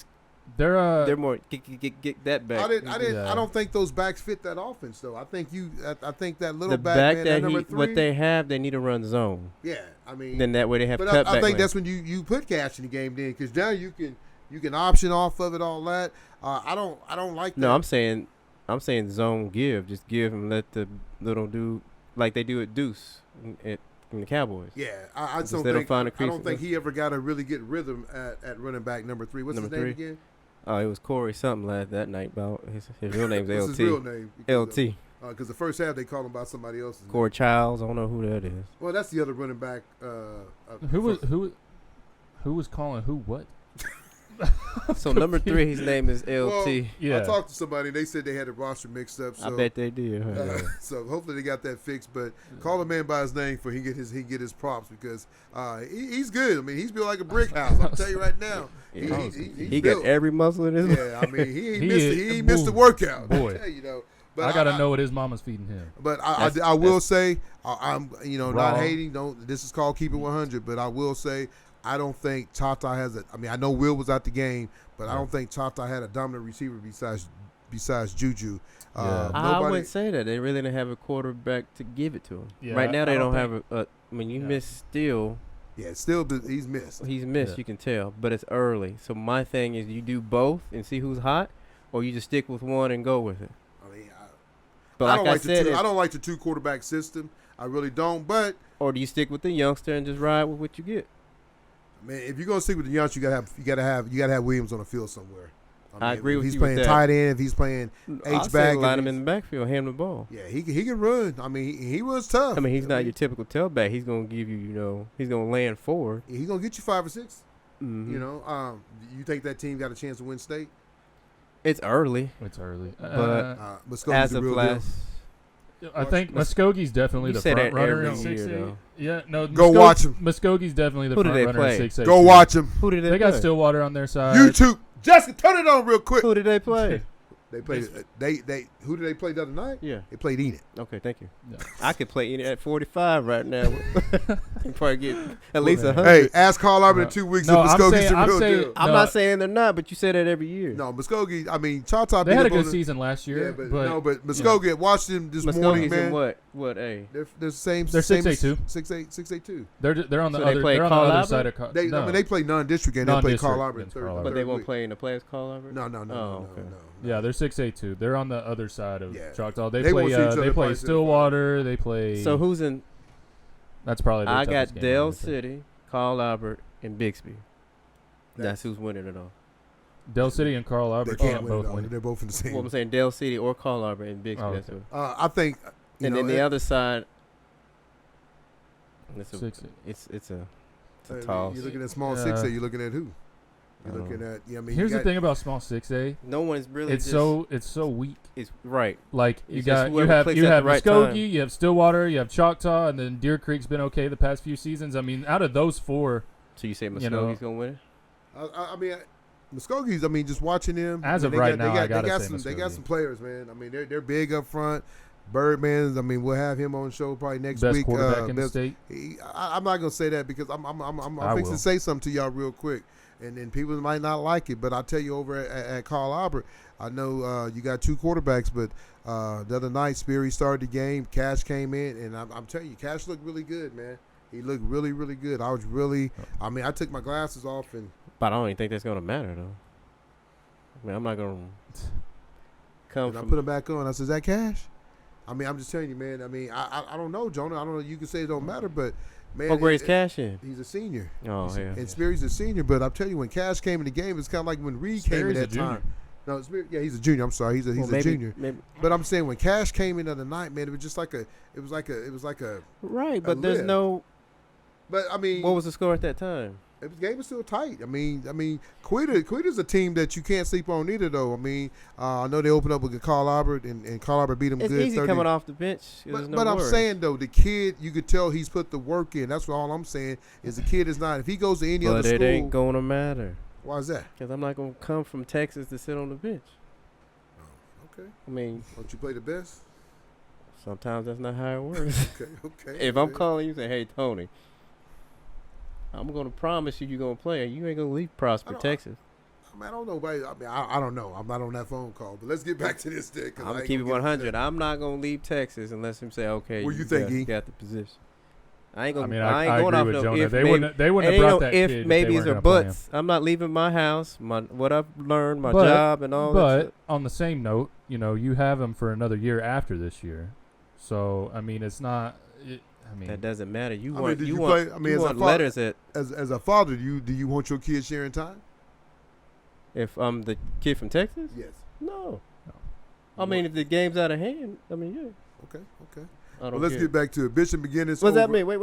They're They're more get that back. I don't think those backs fit that offense though. I think that little The back, back man, that number 3. what they have, they need to run zone. Yeah, I mean. Then that way they have But cutback. I think lanes. that's when you put Cash in the game then, because now you can option off of it, all that. I don't like that. No, I'm saying zone give. Just give and let the little dude like they do at Deuce in the Cowboys. Yeah, I just Instead don't of think. finding I crease- don't think he ever got a really good rhythm at running back number 3. What's Number his name 3? again? Oh, it was Corey something that night. About his real name's What's LT. his real name? LT. Because the first half they called him by somebody else's name. Corey Childs. I don't know who that is. Well, that's the other running back. who was calling who what? So number 3, his name is LT. Well, Yeah. I talked to somebody. They said they had the roster mixed up. So, I bet they did. Huh? so hopefully they got that fixed. But call a man by his name for he get his props because he's good. I mean, he's built like a brick house. I'll tell you right now. Yeah. He's He built. got every muscle in his. Yeah, I mean he He ain't missed the workout. boy. I tell you know. But I gotta know what his mama's feeding him. But That's- I will that's- say I'm not Wrong. hating. Don't this is called keep it 100. But I will say I don't think Tata has a. I mean I know Will was out the game, but I don't think Tata had a dominant receiver besides Juju. Yeah. I Nobody. wouldn't say that. They really didn't have a quarterback to give it to him. Yeah, right now, they I don't don't have a. When you Yeah. miss still, Yeah, still he's missed. he's missed. Yeah. You can tell, but it's early. So my thing is, you do both and see who's hot, or you just stick with one and go with it. I mean But I like don't I like said, I don't like the 2 quarterback system. I really don't. But or do you stick with the youngster and just ride with what you get? man, if you're gonna stick with the youngster, you gotta have Williams on the field somewhere. I agree if with he's you with playing that. tight end, if he's playing I'll say H-back, line if him in he's- the backfield, hand him the ball. yeah, he can run. I mean, he was tough. I mean, he's not your typical tailback. He's gonna give you, he's gonna land forward. He's gonna get you 5 or 6. Mhm. You know, you think that team got a chance to win state? It's early, It's early, but Muskoge's as the of real last, I think Muskoge's definitely You the say front that runner every at year, 6'8". though. Yeah, no. Go watch 'em. Muskoge's definitely the Who do front they runner play? at 6'8". Go watch them. Who did They they got play? Stillwater on their side. YouTube. Jessica, turn it on real quick. Who did they play? They played. They. Who did they play the other night? Yeah. They played Enid. Okay, thank you. Yeah. I could play any at 45 right now. You probably get at least 100. Hey, ask Carl Arbor in 2 weeks No, if I'm Muskoge's saying- the I'm real saying- deal. I'm No. not saying they're not, but you say that every year. No, Muskogee. I mean, Choctaw. They beat had a up on good the- season last year. Yeah, but yeah. Muskogee watched them this morning, Muskogee's man. in what? A? They're the same. They're same 6'8" 6'8". They're on the So they other. play They're on the Carl other Albert? side of. They, no. I mean, they play non-district and they play Non-district Carl Arbor in against third. Carl Arbor. But they third won't week. play in the players call over? No. Oh, okay. Yeah, they're 6'8" too. They're on the other side of Yeah. Choctaw. They They won't play. see each other They play twice in the Stillwater. They play. So who's in? That's probably. Their I toughest got game, Dale I think. City, Carl Albert, and Bixby. That's who's winning it all. Dale City and Carl They Albert can't can't win both it all. win. They're both in the same. Well, I'm saying Dale City or Carl Albert and Bixby. Oh, That's okay. who. I think. And then the other side. It's a, 6'8". it's a toss. You're looking at small Yeah. 6'8". You're looking at who? You're I don't looking know. at. Yeah, I mean, Here's you the got, thing about small 6A. No one's really. It's so weak. It's right. Like It's just you whoever have clicks at the right Muskogee, time. you have Stillwater, you have Choctaw, and then Deer Creek's been okay the past few seasons. I mean, out of those four, So you say You Muskogee's know. gonna win it? I mean, Muskogee's. I mean, just watching them. As I of mean, right now, I they gotta got say some. They got Muskogee. some players, man. I mean, they're big up front. Birdman. I mean, we'll have him on the show probably next best week. quarterback in the best- state. I'm not gonna say that because I'm I fixing will. to say something to y'all real quick, and people might not like it, but I'll tell you over at Carl Albert, I know you got two quarterbacks, but the other night Sperry started the game. Cash came in, and I'm telling you, Cash looked really good, man. He looked really, really good. I was really, I mean, I took my glasses off and. But I don't even think that's gonna matter though. I mean, I'm not gonna come And I from. put him back on. I said, "Is that Cash?" I mean, I'm just telling you, man. I mean, I don't know, Jonah. I don't know. You can say it don't matter, but man, What grade's Cash in? He's a senior. Oh yeah. And Sperry's a senior, but I'm telling you, when Cash came in the game, it's kind of like when Reed came in Sperry's a that junior. time. No, yeah, he's a junior. I'm sorry, he's a Well, he's maybe, a junior. Maybe, But I'm saying when Cash came in the other night, man, it was just like a, it was like a. right, but there's lift. no. But I mean, What was the score at that time? the game was still tight. I mean, Quita's a team that you can't sleep on either, though. I mean, I know they opened up with Carl Albert, and Carl Albert beat them It's good. easy 30. coming off the bench. There's no But I'm worries. saying though, the kid, you could tell he's put the work in. That's all I'm saying. Is the kid is not. If he goes to any But other it school, ain't gonna matter why is that? because I'm not gonna come from Texas to sit on the bench. Okay, I mean, don't you play the best? sometimes that's not how it works. Okay. If I'm okay. calling you, say, "Hey, Tony, I'm gonna promise you you're gonna play, and you ain't gonna leave Prosper, Texas." I mean, I don't know. I don't know. I'm not on that phone call. But let's get back to this thing. I'm gonna keep it 100. I'm not gonna leave Texas unless him say, "Okay, What you think, got, E? got the position." I ain't I gonna. mean, I ain't I going agree off with no Jonah. if. They maybe, wouldn't have ain't brought no that if, kid. maybes, if or they weren't gonna play him. buts. I'm not leaving my house, what I've learned, my But- job, and all that. But shit. on the same note, you know, you have him for another year after this year. So I mean, it's not. I mean, That doesn't matter. You I mean, want did you you want play- I mean, you as a want fa- letters at as a father, do you want your kids sharing time? if I'm the kid from Texas? Yes. No. I mean, if the game's out of hand, I mean, yeah. Okay. I don't Well, let's care. get back to it. Bishop McGinnis. What's that over- mean? Wait.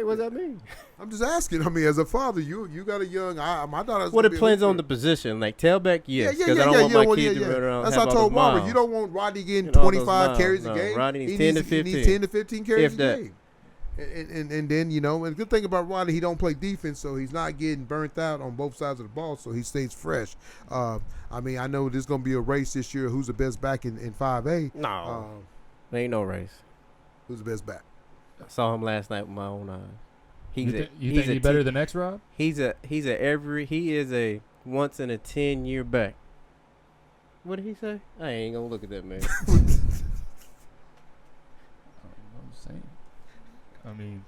What's that mean? I'm just asking. I mean, as a father, you got a young. My daughter. Well, it depends on the position. Like tailback, yes, because I don't want you my don't kids to run around. That's have what I all told those Marvin. miles. You don't want Rodney getting And all those 25 miles. carries No, a game. Rodney needs He 10 to he needs 15. 10 to 15 carries If a that. game. And then, you know, and the good thing about Rodney, he don't play defense, so he's not getting burnt out on both sides of the ball, so he stays fresh. I mean, I know there's going to be a race this year. Who's the best back in 5A? No, there ain't no race. Who's the best back? I saw him last night with my own eyes. you think he's better than X Rob? He is a once in a 10-year back. What did he say? I ain't gonna look at that man. I'm just saying. I mean,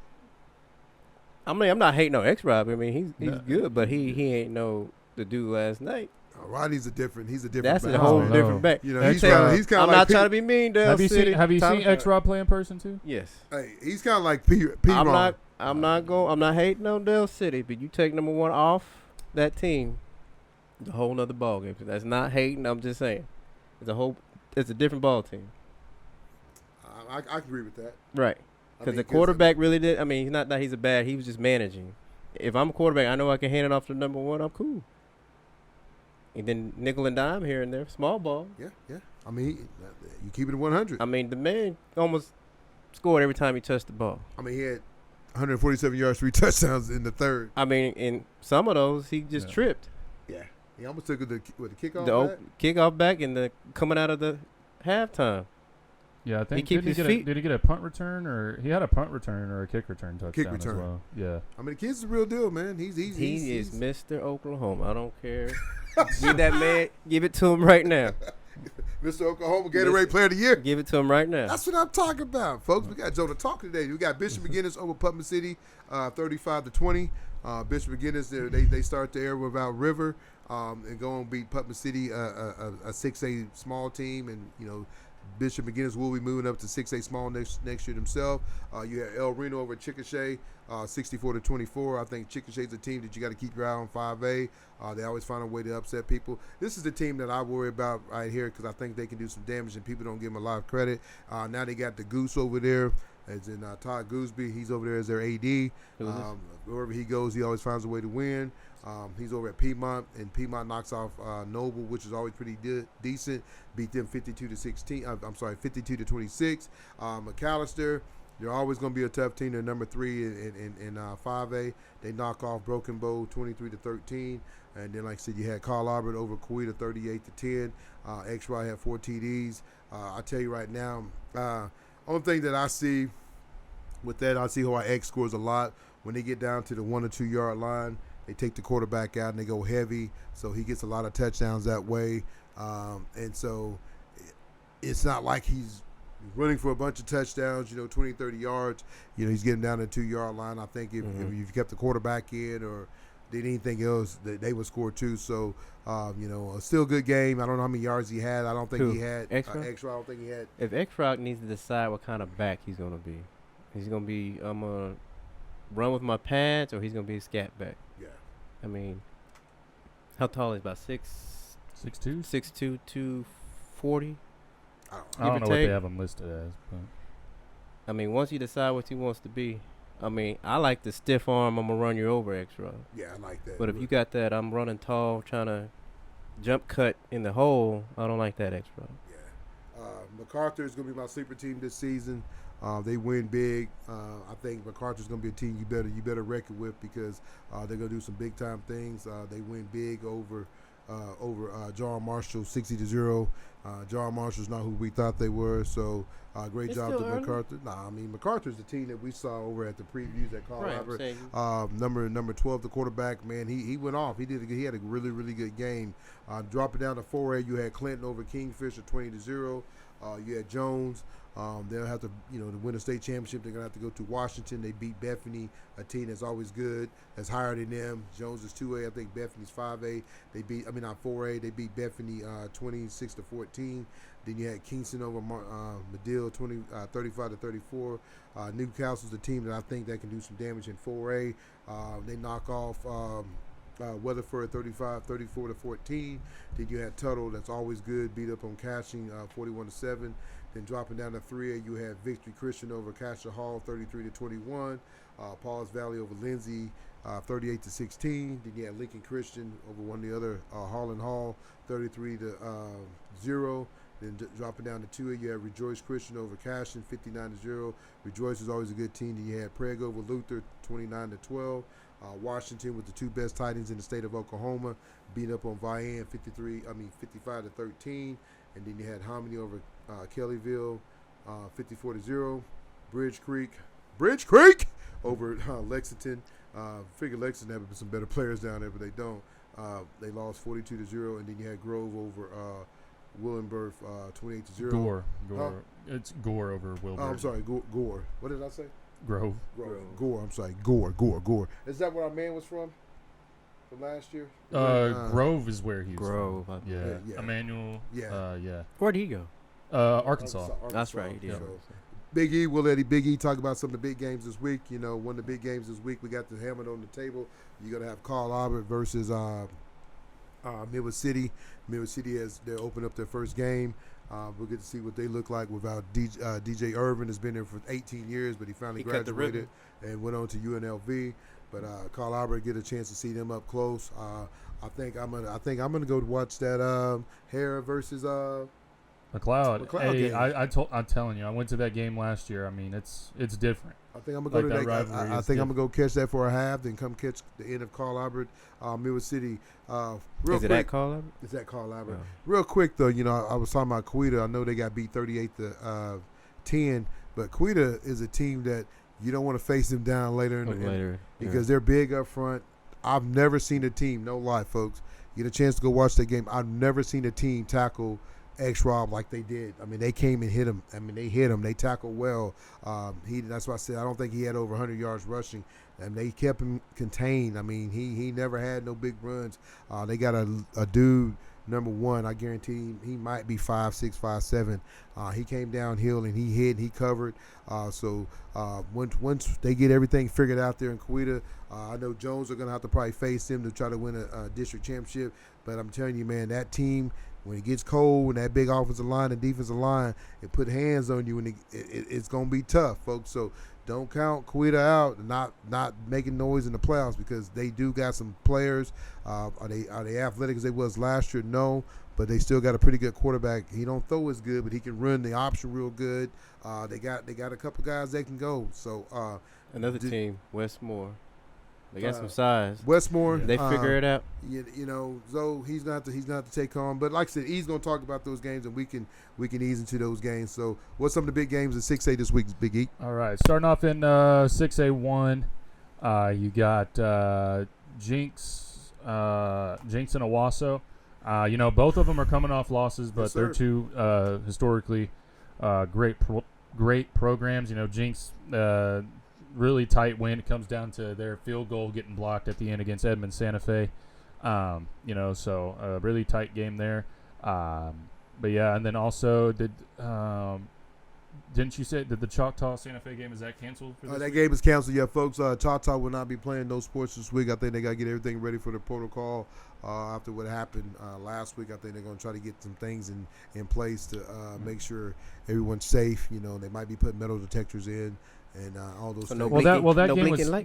I'm not hating on X-Rob. I mean, he's No. good, but he ain't no the dude last night. Rodney's he's a different That's back. a whole no. different back. You know, You he's say, kind of I'm like not trying to be mean, Dale have you City. seen Tyler- X Rob play in person too? Yes. Hey, he's kind of like P. I'm Ron. not hating on Dale City, but you take number one off that team, it's a whole nother ball game. That's not hating. I'm just saying, it's a different ball team, I agree with that. right? I Because mean, the quarterback really did. I mean, he's not that he's a bad. He was just managing. If I'm a quarterback, I know I can hand it off to number one. I'm cool. And then nickel and dime here and there, small ball. Yeah. I mean, you keep it at 100. I mean, the man almost scored every time he touched the ball. I mean, he had 147 yards, 3 touchdowns in the third. I mean, in some of those, he just tripped. Yeah. He almost took the kickoff The back. kickoff back and the coming out of the halftime. Yeah, I think keep did he get a punt return, or he had a punt return or a kick return touchdown as well? Yeah. I mean, the kid's the real deal, man. He is Mr. Oklahoma. I don't care. Give that man. Give it to him right now. Mr. Oklahoma Gatorade Player of the Year. Give it to him right now. That's what I'm talking about, folks. We got Jonah talking today. We got Bishop McGinnis over Putnam City, 35-20. Bishop McGinnis, they start the air without River and go and beat Putnam City, a 6A small team, and Bishop McGinnis will be moving up to 6A small next year themselves. You have El Reno over Chickasha, 64-24. I think Chickasha's a team that you got to keep your eye on 5A. They always find a way to upset people. This is the team that I worry about right here because I think they can do some damage and people don't give them a lot of credit. Now they got the Goose over there, as in Todd Gooseby. He's over there as their AD. Wherever he goes, he always finds a way to win. He's over at Piedmont, and Piedmont knocks off Noble, which is always pretty decent. Beat them 52-16. I'm sorry, 52-26. McAllister, they're always going to be a tough team. They're number 3 in 5A. They knock off Broken Bow 23-13. And then, like I said, you had Carl Albert over Coweta 38-10. X-Rod had 4 TDs. I tell you right now, only thing that I see with that, I see how X scores a lot when they get down to the 1 or 2 yard line. They take the quarterback out and they go heavy, so he gets a lot of touchdowns that way. And so it's not like he's running for a bunch of touchdowns, 20, 30 yards. He's getting down to the 2 yard line. I think if you've kept the quarterback in or did anything else, they would score too. So, a still good game. I don't know how many yards he had. I don't think he had X-Rod? I don't think he had. If X-Rod needs to decide what kind of back he's going to be, he's going to be, I'm going to run with my pads, or he's going to be a scat back. Yeah. I mean, how tall is he? About 6'2"? 6'2", 240? I don't know what they have him listed as. But. I mean, once he decide what he wants to be, I mean, I like the stiff arm, I'm going to run you over X-Rod. Yeah, I like that. But if you got that, I'm running tall, trying to jump cut in the hole, I don't like that X-Rod. Yeah. MacArthur is going to be my sleeper team this season. They win big. I think MacArthur's going to be a team you better reckon with because they're going to do some big time things. They win big over John Marshall, 60-0. John Marshall's not who we thought they were, so great It's job still to early. MacArthur. MacArthur's the team that we saw over at the previews at Carl Right, Albert. I'm saying. Number 12, the quarterback, man, he went off. He had a really, really good game. Dropping down to 4A, you had Clinton over Kingfisher, 20-0. You had Jones. They'll have to, to win a state championship, they're going to have to go to Washington. They beat Bethany, a team that's always good, that's higher than them. Jones is 2A. I think Bethany's 5A. Not 4A. They beat Bethany 26-14. Then you had Kingston over Medill 35-34. Newcastle's a team that I think that can do some damage in 4A. They knock off Weatherford 34-14. Then you had Tuttle, that's always good, beat up on Cashing 41-7. Then dropping down to 3A, you had Victory Christian over Cassia Hall 33-21. Paul's Valley over Lindsay 38-16. Then you had Lincoln Christian over one of the other Holland Hall 33-0. Then dropping down to 2A, you had Rejoice Christian over Cashin 59-0. Rejoice is always a good team. Then you had Prague over Luther 29-12. Washington with the 2 best tight ends in the state of Oklahoma, beat up on Vian 55-13. And then you had Hominy over Kellyville 54-0. Bridge Creek over Lexington. Figured Lexington had some better players down there, but they don't. They lost 42-0. And then you had Grove over Willenberg 28-0. Gore. It's Gore over Wilbur. Oh, I'm sorry, Gore. What did I say? Grove. Gore. I'm sorry, Gore. Is that where our man was from last year? Grove is where he's Grove. from. Yeah. Emmanuel. Yeah. Yeah. Where'd he go? Arkansas. That's right, he did. So, Big E, we'll let Big E talk about some of the big games this week. One of the big games this week, we got the hammer on the table. You're going to have Carl Albert versus Midwest City. Midwest City they're opening up their first game. We'll get to see what they look like without DJ Irvin. Has been there for 18 years, but he finally graduated and went on to UNLV. But Carl Albert get a chance to see them up close. I think I'm gonna go watch that Hare versus McLeod. McLeod Hey, game. I'm telling you, I went to that game last year. I mean, it's different. I think I'm gonna go Like to that that. rivalry I is think I'm gonna go catch that for a half, then come catch the end of Carl Albert, Millwood City. Real Is it quick, at Call Albert? Is that Carl Albert? Oh. Real quick though, I was talking about Quita. I know they got beat 38-10, but Quita is a team that you don't want to face them down later because they're big up front. I've never seen a team, no lie, folks. You get a chance to go watch that game. I've never seen a team tackle X-Rob like they did. I mean, they came and hit him. I mean, they hit him. They tackled well. That's why I said I don't think he had over 100 yards rushing. And they kept him contained. I mean, he never had no big runs. They got a dude, number one, I guarantee he might be 5'6", 5'7". He came downhill and he hit, he covered. So once they get everything figured out there in Coweta, I know Jones are going to have to probably face him to try to win a district championship. But I'm telling you, man, that team, when it gets cold, when that big offensive line and defensive line, it put hands on you, and it's going to be tough, folks. So don't count Coweta out and not making noise in the playoffs because they do got some players. Are they athletic as they was last year? No, but they still got a pretty good quarterback. He don't throw as good, but he can run the option real good. They got a couple guys that can go. So another team, Westmore. They got some size. Westmore, They figure it out. Zoe, he's gonna have to take on. But like I said, he's gonna talk about those games, and we can ease into those games. So, what's some of the big games in 6A this week, Big E? All right, starting off in 6A1, you got Jinx and Owasso. Both of them are coming off losses, but they're two historically great programs. Jinx. Really tight win. It comes down to their field goal getting blocked at the end against Edmond Santa Fe. So a really tight game there. But yeah, and then also didn't you say did the Choctaw Santa Fe game, is that canceled for this that week? game is canceled, yeah, folks. Choctaw will not be playing those sports this week. I think they got to get everything ready for the protocol after what happened last week. I think they're going to try to get some things in place to make sure everyone's safe. They might be putting metal detectors in. And all those things.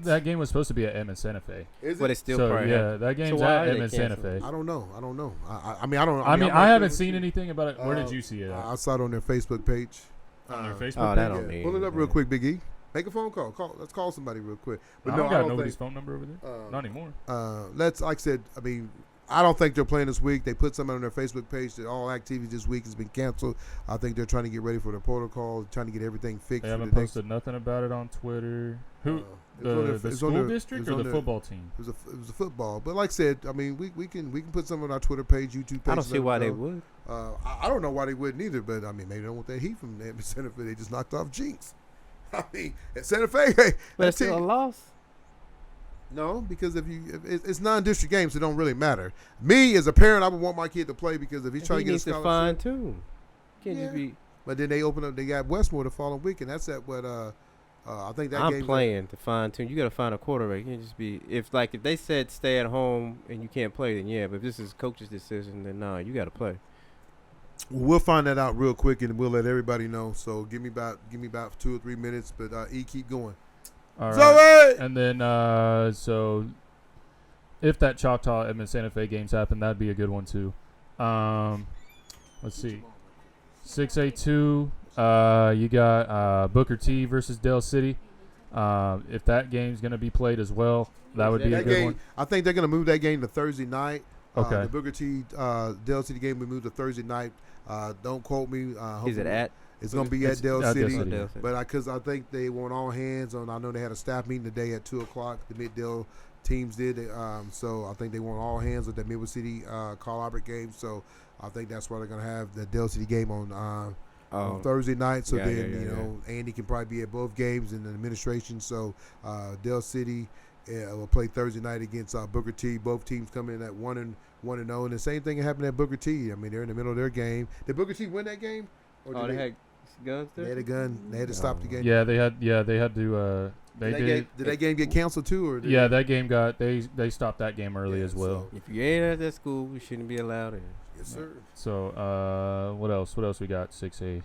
That game was supposed to be at Edmond Santa Fe. Is it? But it's still that game's at Edmond Santa Fe. I don't know. I don't. I haven't seen anything about it. Where did you see it? I saw it on their Facebook page. On their Facebook page? Don't mean pull it up real quick, Big E. Make a phone call. Let's call somebody real quick. But I don't got nobody's phone number over there. Not anymore. Like I said, I don't think they're playing this week. They put something on their Facebook page that all activities this week has been canceled. I think they're trying to get ready for the protocol, trying to get everything fixed. They haven't posted nothing about it on Twitter. Who? The school district or the football team? It was a football. But like I said, we can put something on our Twitter page, YouTube page. I don't see why they would. I don't know why they wouldn't either. But maybe they don't want that heat from them. Santa Fe, they just knocked off Jinx. At Santa Fe, but it's still a loss. No, because if it's non-district games, it don't really matter. Me as a parent, I would want my kid to play because if he's trying to get a scholarship, fine too. Can't just be. But then they open up. They got Westmore the following week, and that's at what I think that. I'm playing to fine tune. You got to find a quarterback. You can't just be if they said stay at home and you can't play, then yeah. But if this is coach's decision, then no, you got to play. We'll find that out real quick, and we'll let everybody know. So give me about 2 or 3 minutes, but keep going. All right. And then, so if that Choctaw Edmond Santa Fe games happen, that'd be a good one too. Let's see. 6A2, you got Booker T versus Dale City. If that game's going to be played as well, that would be a good one. I think they're going to move that game to Thursday night. Okay. The Booker T Dale City game will move to Thursday night. Don't quote me. Is it at? It's going to be at Dale City. But because I think they want all hands on. I know they had a staff meeting today at 2:00. The Mid-Dale teams did. So I think they want all hands on that Midwood City Carl Albert game. So I think that's why they're going to have the Dale City game on Thursday night. So Andy can probably be at both games in the administration. So Dale City will play Thursday night against Booker T. Both teams come in at 1-0. And the same thing happened at Booker T. They're in the middle of their game. Did Booker T win that game? Or they had guns there? They had a gun. They had to stop the game. Yeah, they had to. Did that game get canceled too? Or that game got they stopped that game early as well. So if you ain't at that school, you shouldn't be allowed in. Yes, sir. So what else? What else we got? 6A2.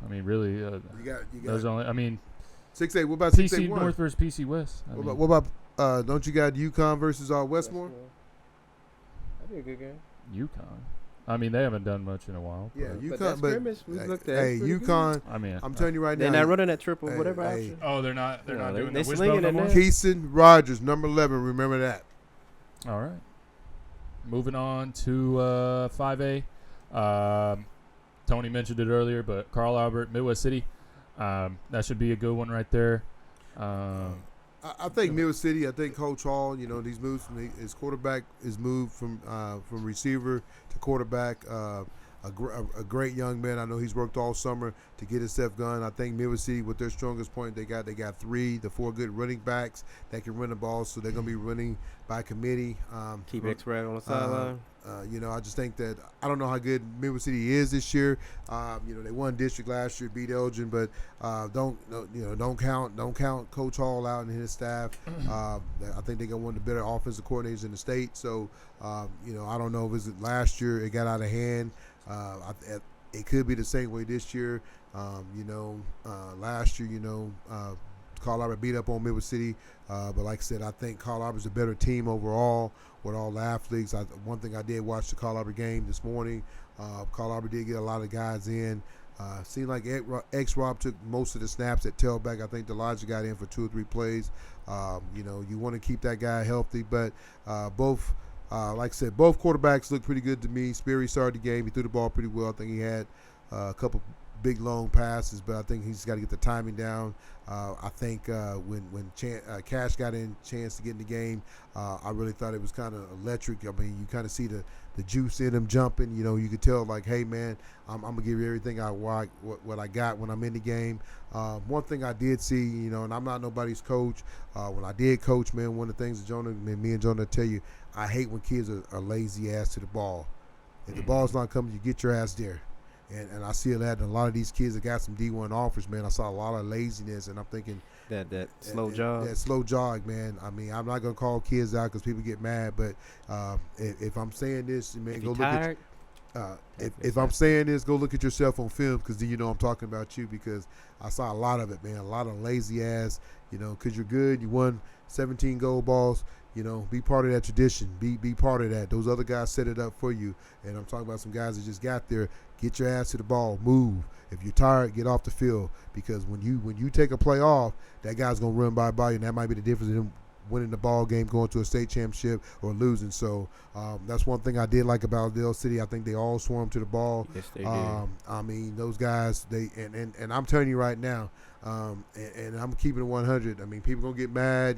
Really. You got. Those only. 6A. What about PC 6A1? North versus PC West. What about don't you got UConn versus Westmore? That'd be a good game. UConn. I mean, they haven't done much in a while. Yeah, But UConn. that scrimmage we looked at, hey, it's pretty UConn. I mean, I'm telling you right now. They're not running that triple, Hey, whatever hey. option. Oh, they're not. They're No, not they- doing they the slinging wishbone no it more. now. Keeson Rogers, number 11. Remember that. All right. Moving on to 5A. Tony mentioned it earlier, but Carl Albert, Midwest City. That should be a good one right there. I think Midwest City. I think Coach Hall. These moves. His quarterback is moved from receiver to quarterback. A great young man. I know he's worked all summer to get his stuff done. I think Midwest City, with their strongest point, they got 4 good running backs that can run the ball. So they're gonna be running by committee. Keep X-Ray on the sideline. I just think that I don't know how good Midwest City is this year. They won district last year, beat Elgin, but don't count Coach Hall out and his staff. I think they got one of the better offensive coordinators in the state. So I don't know if it's last year it got out of hand. It could be the same way this year. Last year, Carl Albert beat up on Midwest City, but like I said, I think Carl Albert's a better team overall with all the athletes. One thing I did watch the Carl Albert game this morning. Carl Albert did get a lot of guys in. Seemed like X-Rob took most of the snaps at tailback. I think Elijah got in for 2 or 3 plays. You want to keep that guy healthy, but both. Like I said, both quarterbacks look pretty good to me. Sperry started the game. He threw the ball pretty well. I think he had a couple big, long passes, but I think he's got to get the timing down. I think when Cash got in chance to get in the game, I really thought it was kind of electric. I mean, you kind of see the juice in him jumping. You could tell, like, hey, man, I'm going to give you everything what I got when I'm in the game. One thing I did see, and I'm not nobody's coach. When I did coach, man, one of the things that me and Jonah tell you, I hate when kids are lazy ass to the ball. If the ball's not coming, you get your ass there. And I see that in a lot of these kids that got some D1 offers, man. I saw a lot of laziness, and I'm thinking That slow jog. That slow jog, man. I mean, I'm not gonna call kids out because people get mad, but if I'm saying this, man, go look at. If I'm saying this, go look at yourself on film because then I'm talking about you because I saw a lot of it, man. A lot of lazy ass, because you're good. You won 17 gold balls. Be part of that tradition. Be part of that. Those other guys set it up for you. And I'm talking about some guys that just got there. Get your ass to the ball. Move. If you're tired, get off the field because when you take a play off, that guy's gonna run by you, and that might be the difference in winning the ball game, going to a state championship, or losing. So that's one thing I did like about Dale City. I think they all swarmed to the ball. Yes, they did. I mean, those guys. And I'm telling you right now. And I'm keeping it 100. I mean, people gonna get mad.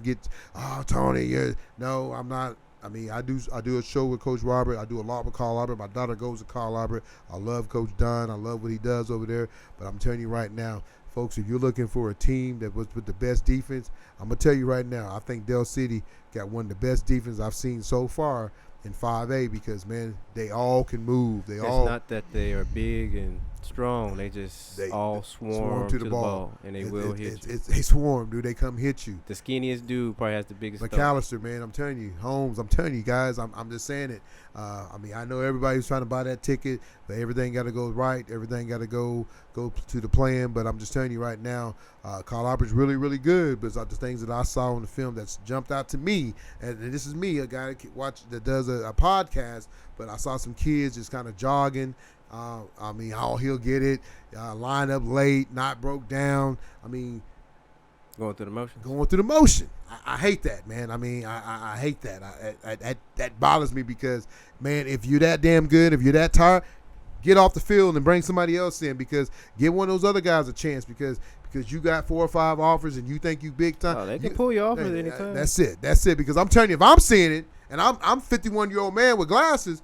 Tony, no, I'm not. I mean, I do a show with Coach Robert. I do a lot with Carl Albert. My daughter goes to Carl Albert. I love Coach Dunn. I love what he does over there. But I'm telling you right now, folks, if you're looking for a team that was with the best defense, I'm gonna tell you right now, I think Dale City got one of the best defense I've seen so far in 5A because, man, they all can move. It's not that they are big and strong. They all swarm to the ball, and they will hit you. They swarm, dude. They come hit you. The skinniest dude probably has the biggest McAllister, man, I'm telling you. Holmes, I'm telling you, guys. I'm just saying it. I mean, I know everybody's trying to buy that ticket, but everything got to go right. Everything got to go to the plan. But I'm just telling you right now, Carl Albert's really, really good. But the things that I saw in the film that's jumped out to me, and this is me, a guy that does a podcast, but I saw some kids just kind of jogging. I mean, how he'll get it, line up late, not broke down. I mean, going through the motion. I hate that, man. I mean, I hate that. That bothers me because, man, if you're that damn good, if you're that tired, get off the field and bring somebody else in because give one of those other guys a chance because you got 4 or 5 offers and you think you big time. Oh, they can pull you off at any time. That's it. Because I'm telling you, if I'm seeing it, and I'm 51-year-old man with glasses,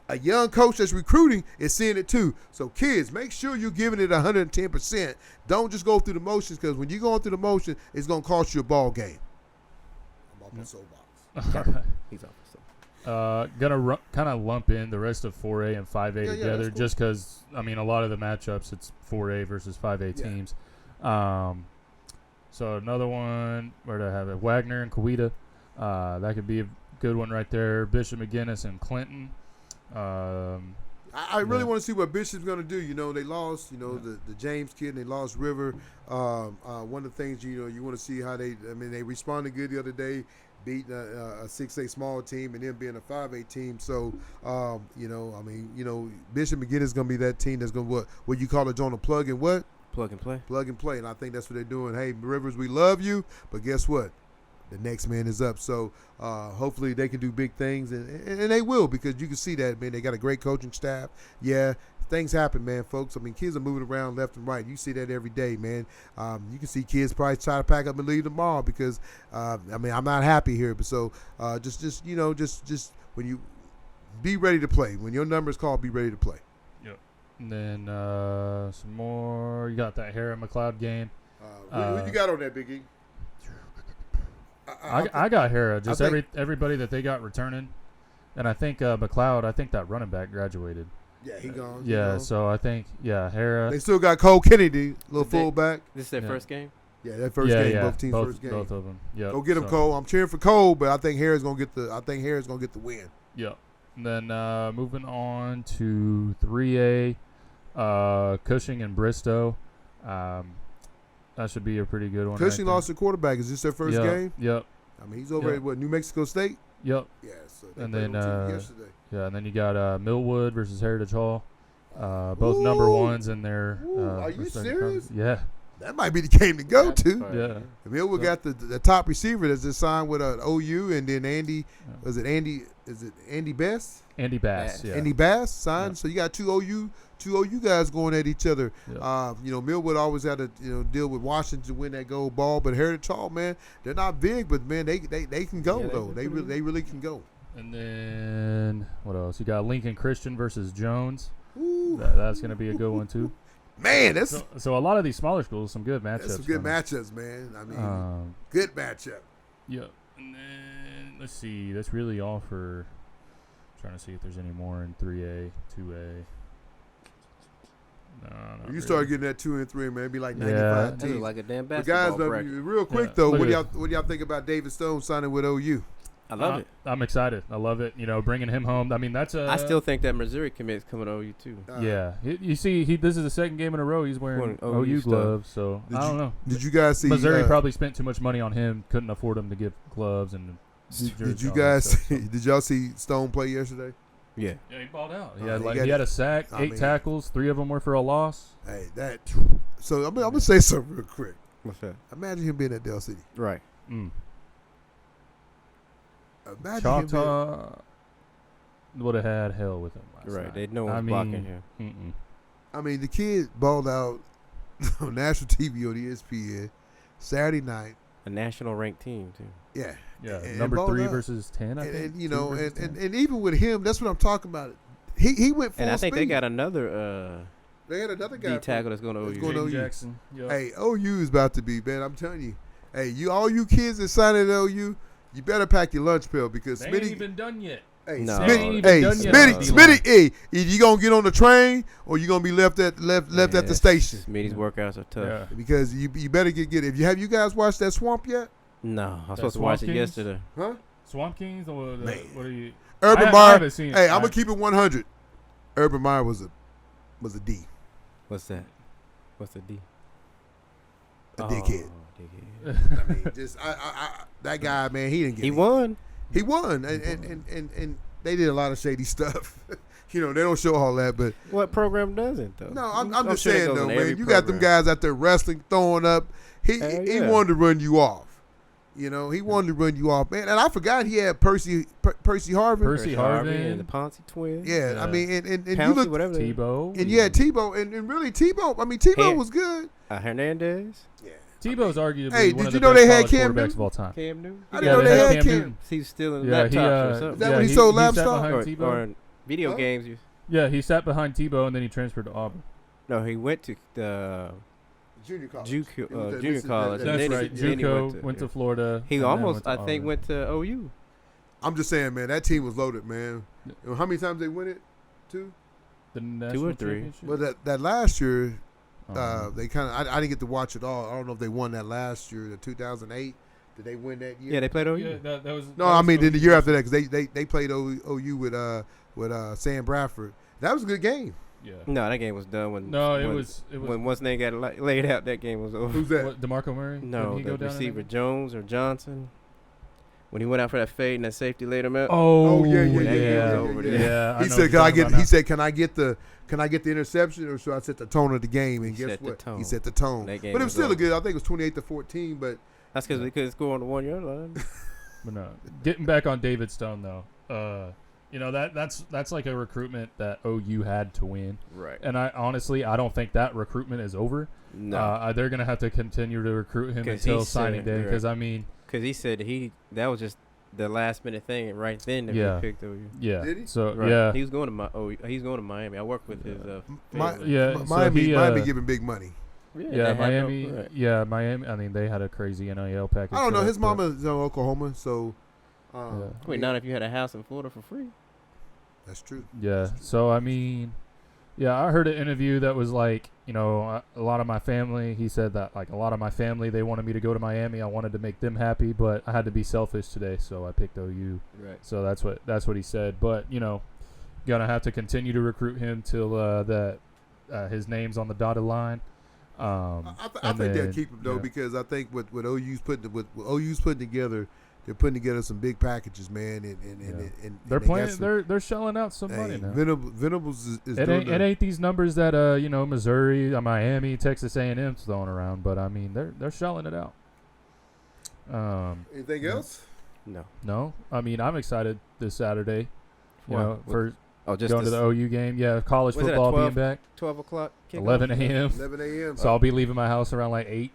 a young coach that's recruiting is seeing it too. So kids, make sure you're giving it 110%. Don't just go through the motions because when you're going through the motion, it's going to cost you a ball game. I'm off my soapbox. He's off his soapbox. Gonna kind of lump in the rest of 4A and 5A together cool. just because, I mean, a lot of the matchups, it's 4A versus 5A teams. So another one, where do I have it? Wagner and Coweta. That could be a good one right there. Bishop McGinnis and Clinton. I really Yeah. want to see what Bishop's going to do. You know, they lost, the James kid, and they lost River. One of the things, you want to see how they responded good the other day, beating a 6A small team and then being a 5A team. So, Bishop McGinnis is going to be that team that's going to, what you call it, Jonah, plug and what? Plug and play. Plug and play. And I think that's what they're doing. Hey, Rivers, we love you, but guess what? The next man is up. So hopefully they can do big things, and they will, because you can see that, man. They got a great coaching staff. Yeah, things happen, man, folks. I mean, kids are moving around left and right. You see that every day, man. You can see kids probably try to pack up and leave tomorrow because, I'm not happy here. But so just when you be ready to play. When your number is called, be ready to play. Yep. And then some more. You got that Hara McLeod game. Who you got on that, Big E? I got Hara. Just I think- everybody that they got returning, and I think McLeod. I think that running back graduated. Yeah, he gone. Yeah, so I think Hara. They still got Cole Kennedy, little fullback. This is their Yeah. first game. Yeah, that first game, both teams' first game. Both of them. Yeah. Go get him, Cole. I'm cheering for Cole, but I think Harris gonna get the win. Yep. And then moving on to 3A, Cushing and Bristow. That should be a pretty good one. Cushing right there. lost their quarterback. Is this their first Yep, game? Yep. I mean, he's over Yep. at what, New Mexico State? Yep. Yeah. So they And played then, on TV yesterday. Yeah, and then you got Millwood versus Heritage Hall. Both number ones in their. Are you respective serious? conference. Yeah. That might be the game to go That's to. fine. Yeah. Millwood So- got the top receiver that's just signed with OU, and then Andy. Was it Andy? Is it Andy Best? Andy Bass. Bass. Yeah. Andy Bass signed. Yeah. So you got two OU guys going at each other. Yeah. Millwood always had to deal with Washington to win that gold ball, but Heritage Hall, man, they're not big, but man, they can go Yeah, though. They really can go. And then what else? You got Lincoln Christian versus Jones. Ooh. That's going to be a good one too. Man, that's So a lot of these smaller schools, some good matchups. some good coming. matchups, man. I mean, good matchup. Yeah. And then let's see. That's really all for. Trying to see if there's any more in 3A, 2A. No, not You really. start getting that 2 and 3, man, it'd be like Yeah. 95 That looks teams. like a damn But basketball guys, bracket. real quick Yeah. though, Look what at do y'all think about David Stone signing with OU? I love it. I'm excited. I love it. Bringing him home. I mean, that's a. I still think that Missouri commit's coming to OU too. Yeah. You see, this is the second game in a row he's wearing Wearing OU OU stuff. gloves. So Did I don't know. Did you guys see Missouri probably spent too much money on him. Couldn't afford him to give gloves and. Did you all that guys stuff, so. did y'all see Stone play yesterday? Yeah. Yeah, he balled out. He He had got he had a sack, I 8 mean- tackles, 3 of them were for a loss. Hey, so I'm gonna say something real quick. What's that? Imagine him being at Del City. Right. Mm. Imagine him Choctaw would have had hell with him last Right. night. They know I what's blocking mean, here. mm-mm. I mean, the kid balled out on national TV on ESPN Saturday night. A national ranked team too. Yeah, Yeah, And number balled 3 out. versus 10, I and, think. and you 2 know, versus and 10. even with him, that's what I'm talking about. He went full And I think they speed. got another They had another guy D tackle that's going to that's OU. going to Jaden OU. Jackson. Yep. Hey, OU is about to be, man. I'm telling you. Hey, all you kids that signed at OU, you better pack your lunch pail because They ain't Smitty. even done yet. Hey, No. Smitty, They ain't even hey, done yet Smitty, on Smitty, D-line. hey, either you gonna get on the train or you gonna be left at the station Smitty's workouts are tough. Yeah. because you better get. If you guys watched that Swamp yet? No, I was That supposed to watch Swamp it Kings? yesterday. Huh? Swamp Kings or Man. what are you? Urban I Meyer. haven't seen it. Hey, I'm I- gonna keep it 100. Urban Meyer was a D, What's that? What's the D? a dickhead. Dickhead. I mean, just that guy, man, he didn't get. He it. won. He won, and they did a lot of shady stuff. They don't show all that, but What program doesn't though? no, I'm just sure that saying goes though, in man. every You got them program. guys out there wrestling, throwing up. He Hell he yeah. wanted to run you off. He wanted to run you off, man. And I forgot he had Percy Harvin. Percy Harvin. and the Ponce twins. Yeah, I Yeah. mean, and you Pouncey, look, whatever. they- Tebow. and you had Tebow, and really Tebow. I mean, Tebow Hey. was good. Hernandez. Yeah. Tebow's arguably Hey, one did of you the know best they had college Cam quarterbacks Newton? of all time. Cam Newton. I didn't know they had Cam. He's stealing Yeah, laptops or something. Is that when he sold sat laptops? behind or, Tebow. or in video Huh? games. Yeah, he sat behind Tebow and then he transferred to Auburn. No, he went to the Junior college. junior He was at junior Mississippi- college. at and That's then right. then JUCO went to Florida. He and then almost, went to I think, Auburn. went to OU. I'm just saying, man, that team was loaded, man. How many times they win it? 2. the national or three. championship? Well, that last year, Uh-huh. they kind of. I didn't get to watch it all. I don't know if they won that last year, the 2008. Did they win that year? Yeah, they played OU. Yeah, that was. No, that I was mean then the OU. year after that because they played OU with Sam Bradford, That was a good game. Yeah. No, that game was done when. No, it when, was. when once they got laid out. That game was over. Who's that? What, DeMarco Murray? No, Didn't he the go down in receiver that game? Jones or Johnson. When he went out for that fade and that safety laid him out. Oh yeah. Yeah, He said, "Can I get the interception, or should I set the tone of the game?" And He guess set the what? tone. He set the tone. That game But it was was still a over. good. I think it was 28-14. But That's because we couldn't score on the 1 yard line. But no, getting back on David Stone though, that's like a recruitment that OU had to win, Right. and I don't think that recruitment is over. No. They're gonna have to continue to recruit him 'Cause until he signing said- day. Because right. I mean, Because he said that was just the last minute thing right then that Yeah. we picked OU. yeah. Did he? So Right. yeah, He was going to he's going to Miami. I work with his family. Yeah, so Miami he, giving big money. yeah, they had Miami. right. Yeah, Miami. I mean, they had a crazy NIL package. I don't for know. that, His but- mama is in Oklahoma, so Yeah. Wait, not if you had a house in Florida for free. that's true. Yeah. So I mean, yeah, I heard an interview that was like, a lot of my family. He said that like a lot of my family, they wanted me to go to Miami. I wanted to make them happy, but I had to be selfish today, so I picked OU. Right. So that's what he said. But gonna have to continue to recruit him till that his name's on the dotted line. I and think they'll then, keep him though, yeah. because I think what OU's putting together, they're putting together some big packages, man. And They're they got playing. some- They're shelling out some money Hey, now. Venables is It doing ain't, it ain't these numbers that Missouri, Miami, Texas A&M's throwing around, but I mean they're shelling it out. Anything else? No. No, I mean I'm excited this Saturday. What? For Just going to the OU game. Yeah, college Was it at football 12? being back. 12 o'clock. kickoff? 11 a.m. 11 a.m. So I'll be leaving my house around like 8.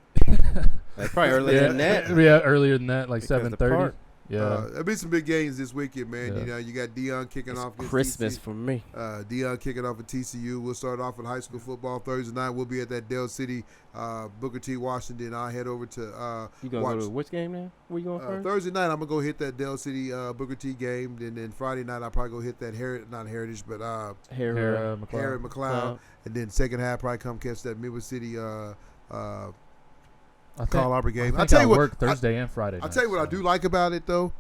Like probably earlier than that. Yeah, earlier than that, like Because the 7:30. park- Yeah. There'll be some big games this weekend, man. Yeah. You got Dion kicking It's off against Christmas TCU. for me. Dion kicking off at TCU. We'll start off with high school football Thursday night. We'll be at that Dell City, Booker T, Washington. I'll head over to You gonna watch. go to which game now? Where you going first? Thursday night, I'm gonna go hit that Dell City Booker T game. Then Friday night, I'll probably go hit that Harriet Hera, McLeod. McLeod. And then second half, probably come catch that Midwest City I think, Carl Arbor game. I I'll tell you what. work Thursday and Friday. I'll tell you what I do like about it though.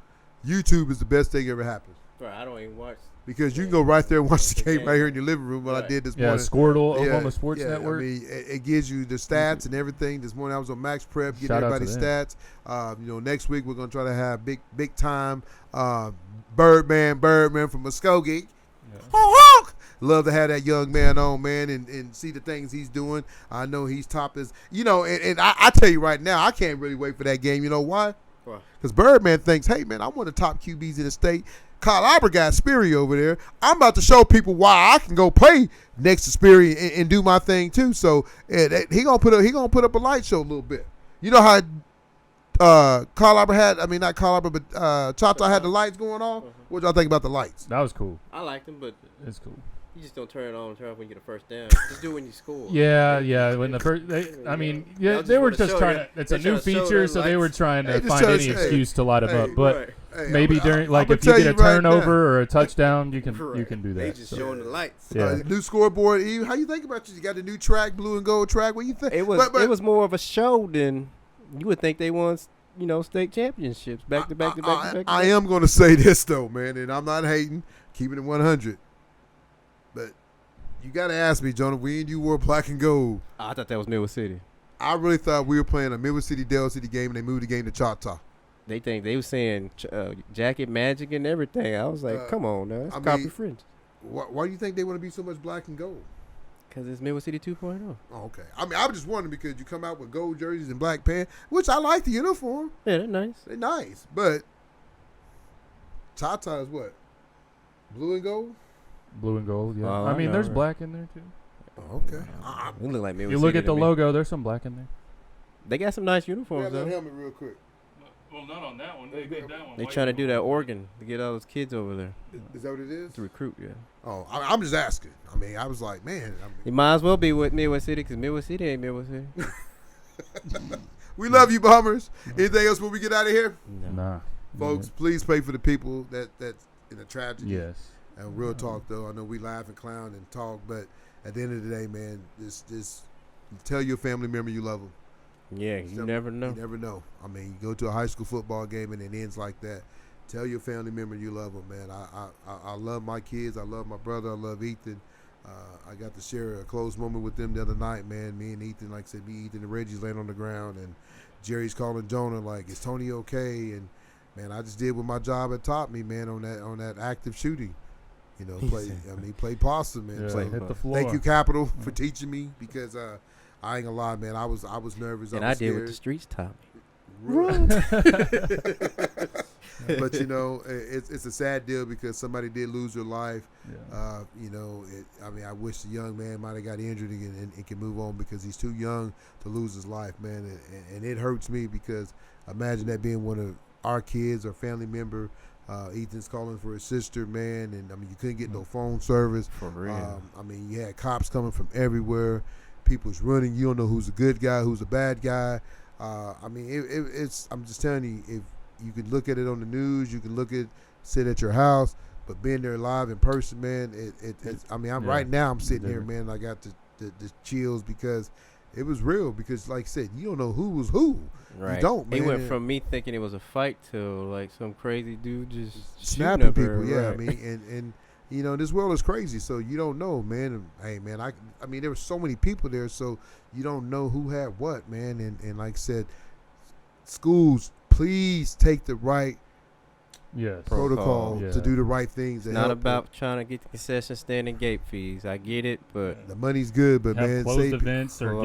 YouTube is the best thing ever happened. Bro, I don't even watch. Because you can go right there and watch the game right here in your living room. What I Right. did this Yeah, morning. Squirtle, Oklahoma Sports yeah, Network. I mean, it gives you the stats and everything. This morning I was on Max Prep, getting Shout out to everybody's them. stats. Next week we're gonna try to have big time Birdman from Muskogee. Honk! Love to have that young man on, man, and see the things he's doing. I know he's top as and I tell you right now, I can't really wait for that game. You know why? Why? Because Birdman thinks, hey man, I'm one of the top QBs in the state. Kyle Albert got Sperry over there. I'm about to show people why I can go play next to Sperry and do my thing too. So he gonna put up a light show a little bit. You know how Kyle Albert had, I mean not Kyle Albert, but Chata had the lights going on. What y'all think about the lights? That was cool. I liked him, but It's cool. you just don't turn it on and turn off when you get a first down. Just do it when you score. Yeah. When the first, They'll they were just just show trying you- to. It's a they try new to show feature, their so they were lights. trying to They just find try to any say, excuse to light them hey, up. But Right. Hey, maybe during, like, I'ma if you tell get a right turnover now. or a touchdown, you can Correct. do They that. just So, showing the lights. yeah. New scoreboard. Eve, how you think about you got the new track, blue and gold track? What you think? It was But- it was more of a show than you would think they won. State championships back to back to back to back. I am going to say this though, man, and I'm not hating, keeping it 100. But you got to ask me, Jonah, when you wore black and gold, I thought that was Midwest City. I really thought we were playing a Midwest City, Dell City game, and they moved the game to Choctaw. They were saying jacket magic and everything. I was like, come on, now, that's I copy mean- French. Why do you think they want to be so much black and gold? Because it's Midwest City 2.0. Oh, okay. I mean, I'm just wondering because you come out with gold jerseys and black pants, which I like the uniform. Yeah, they're nice. They're nice, but Choctaw is what? Blue and gold? Blue and gold. Yeah. Oh, I I mean, know, there's right. black in there too. Oh, okay. They look like Midwest You look City at the to me. logo. There's some black in there. They got some nice Grab uniforms that though. helmet real quick. Well, not on that one. They did that one. They trying to do that Oregon to get all those kids over there Is that what it is? to recruit. Yeah, Oh, I'm just asking. I mean, I was like, man. you might as well be with Midwest City because Midwest City ain't Midwest City. We love you, Bombers. Anything else when we get out of here? No. Nah. Folks, please pray for the people that's in a tragedy. Yes. And real talk, though. I know we laugh and clown and talk, but at the end of the day, man, just tell your family member you love them. Yeah, you never know. You never know. I mean, you go to a high school football game and it ends like that. Tell your family member you love them, man. I love my kids. I love my brother. I love Ethan. I got to share a close moment with them the other night, man. Me and Ethan, like I said, Ethan and Reggie's laying on the ground, and Jerry's calling Jonah like, "Is Tony okay?" And man, I just did what my job had taught me, man, on that active shooting. You know, play possum, man. Yeah, So, hit the floor. thank you, Capital, for teaching me, because I ain't gonna lie, man. I was nervous. And I I was did what scared. the streets taught me. But you know, it's a sad deal because somebody did lose their life. Yeah. You know, I wish the young man might have got injured and can move on, because he's too young to lose his life, man. And it hurts me, because imagine that being one of our kids or family member. Ethan's calling for his sister, man, and I mean, you couldn't get no phone service. For real. I mean, you had cops coming from everywhere. People's running. You don't know who's a good guy, who's a bad guy. I mean, it's. I'm just telling you, if you can look at it on the news, you can sit at your house, but being there live in person, man, it's. I mean, right now I'm sitting here, man. I got the chills, because it was real. Because like I said, you don't know who was who. Right. You don't, man. He went from me thinking it was a fight to like some crazy dude just snapping people. her, Yeah, right. I mean, and you know, this world is crazy, so you don't know, man. And, hey, man, I mean, there were so many people there, so you don't know who had what, man. And like I said, schools, please take the right protocol to do the right things. It's not about trying to get the concession stand and gate fees. I get it, but the money's good, but have man, closed events or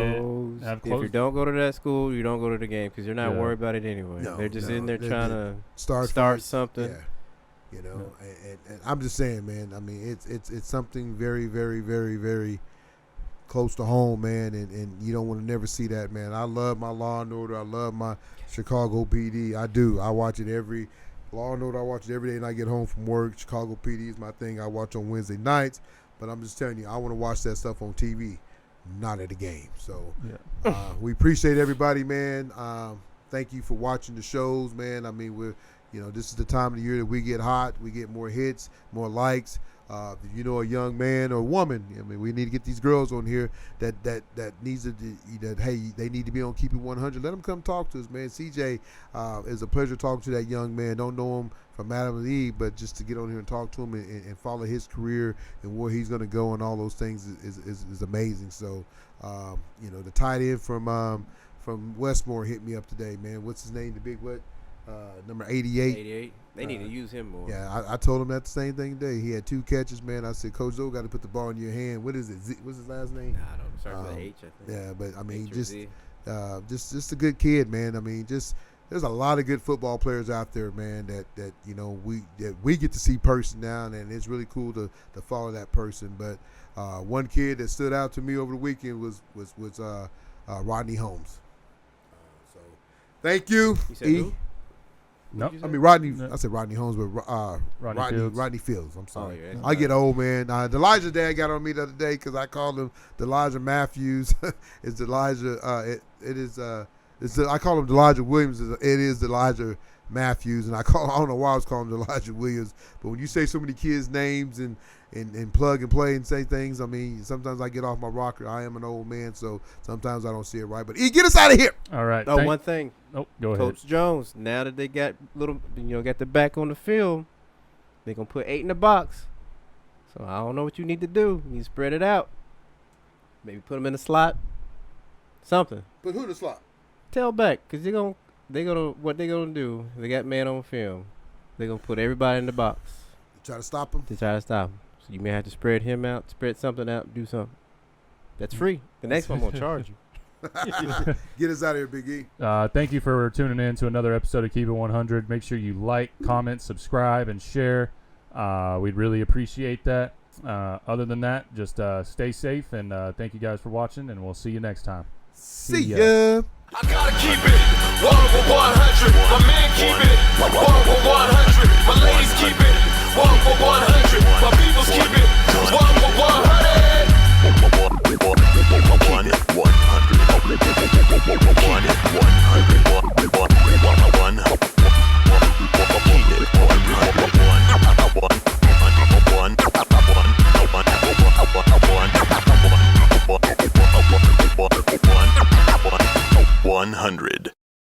if you don't go to that school, you don't go to the game, because you're not worried about it anyway. No, they're just in there trying to start something. Yeah. You know, and I'm just saying, man. I mean, it's something very, very, very, very close to home, man. And you don't want to never see that, man. I love my Law and Order. I love my Chicago PD. I do. I watch it every Law and Order. I watch it every day, and I get home from work. Chicago PD is my thing. I watch on Wednesday nights. But I'm just telling you, I want to watch that stuff on TV, not at a game. So we appreciate everybody, man. Thank you for watching the shows, man. I mean, this is the time of the year that we get hot. We get more hits, more likes. If you know a young man or woman, I mean, we need to get these girls on here that needs they need to be on Keep It 100. Let them come talk to us, man. CJ, it's a pleasure talking to that young man. Don't know him from Adam and Eve, but just to get on here and talk to him and follow his career and where he's going to go and all those things is amazing. So, the tight end from Westmore hit me up today, man. What's his name? The big what? Number 88. 88. They need to use him more. Yeah, I told him that the same thing today. He had 2 catches, man. I said, Coach Zoe got to put the ball in your hand. What is it? What's his last name? I don't know. Starts with H, I think. Yeah, but I mean, H just a good kid, man. I mean, there's a lot of good football players out there, man. That we get to see person now, and it's really cool to follow that person. But one kid that stood out to me over the weekend was Rodney Holmes. So, thank you. You said who? No, I mean Rodney. I said Rodney Holmes, but Rodney Fields. I'm sorry. Oh, yeah, I get old, man. Elijah's dad got on me the other day because I called him Elijah Matthews. It's Elijah. I call him Elijah Williams. It is Elijah Matthews, and I don't know why I was calling him Elijah Williams. But when you say so many kids' names and plug and play and say things, I mean, sometimes I get off my rocker. I am an old man, so sometimes I don't see it right. But get us out of here. All right. Oh, one thing. Oh, go ahead. Coach Jones, now that they got got the back on the field, they're going to put 8 in the box. So I don't know what you need to do. You spread it out. Maybe put them in the slot. Something. Put who in the slot? Tailback, because what they're going to do, they got man on film. They're going to put everybody in the box. Try to stop him? To try to stop him. So you may have to spread him out, spread something out, do something. That's free. The next one I'm going to charge you. Get us out of here, Big E. Thank you for tuning in to another episode of Keep It 100. Make sure you like, comment, subscribe, and share. We'd really appreciate that. Other than that, just stay safe, and thank you guys for watching, and we'll see you next time. See ya. I gotta keep it 100. My man keep it 100.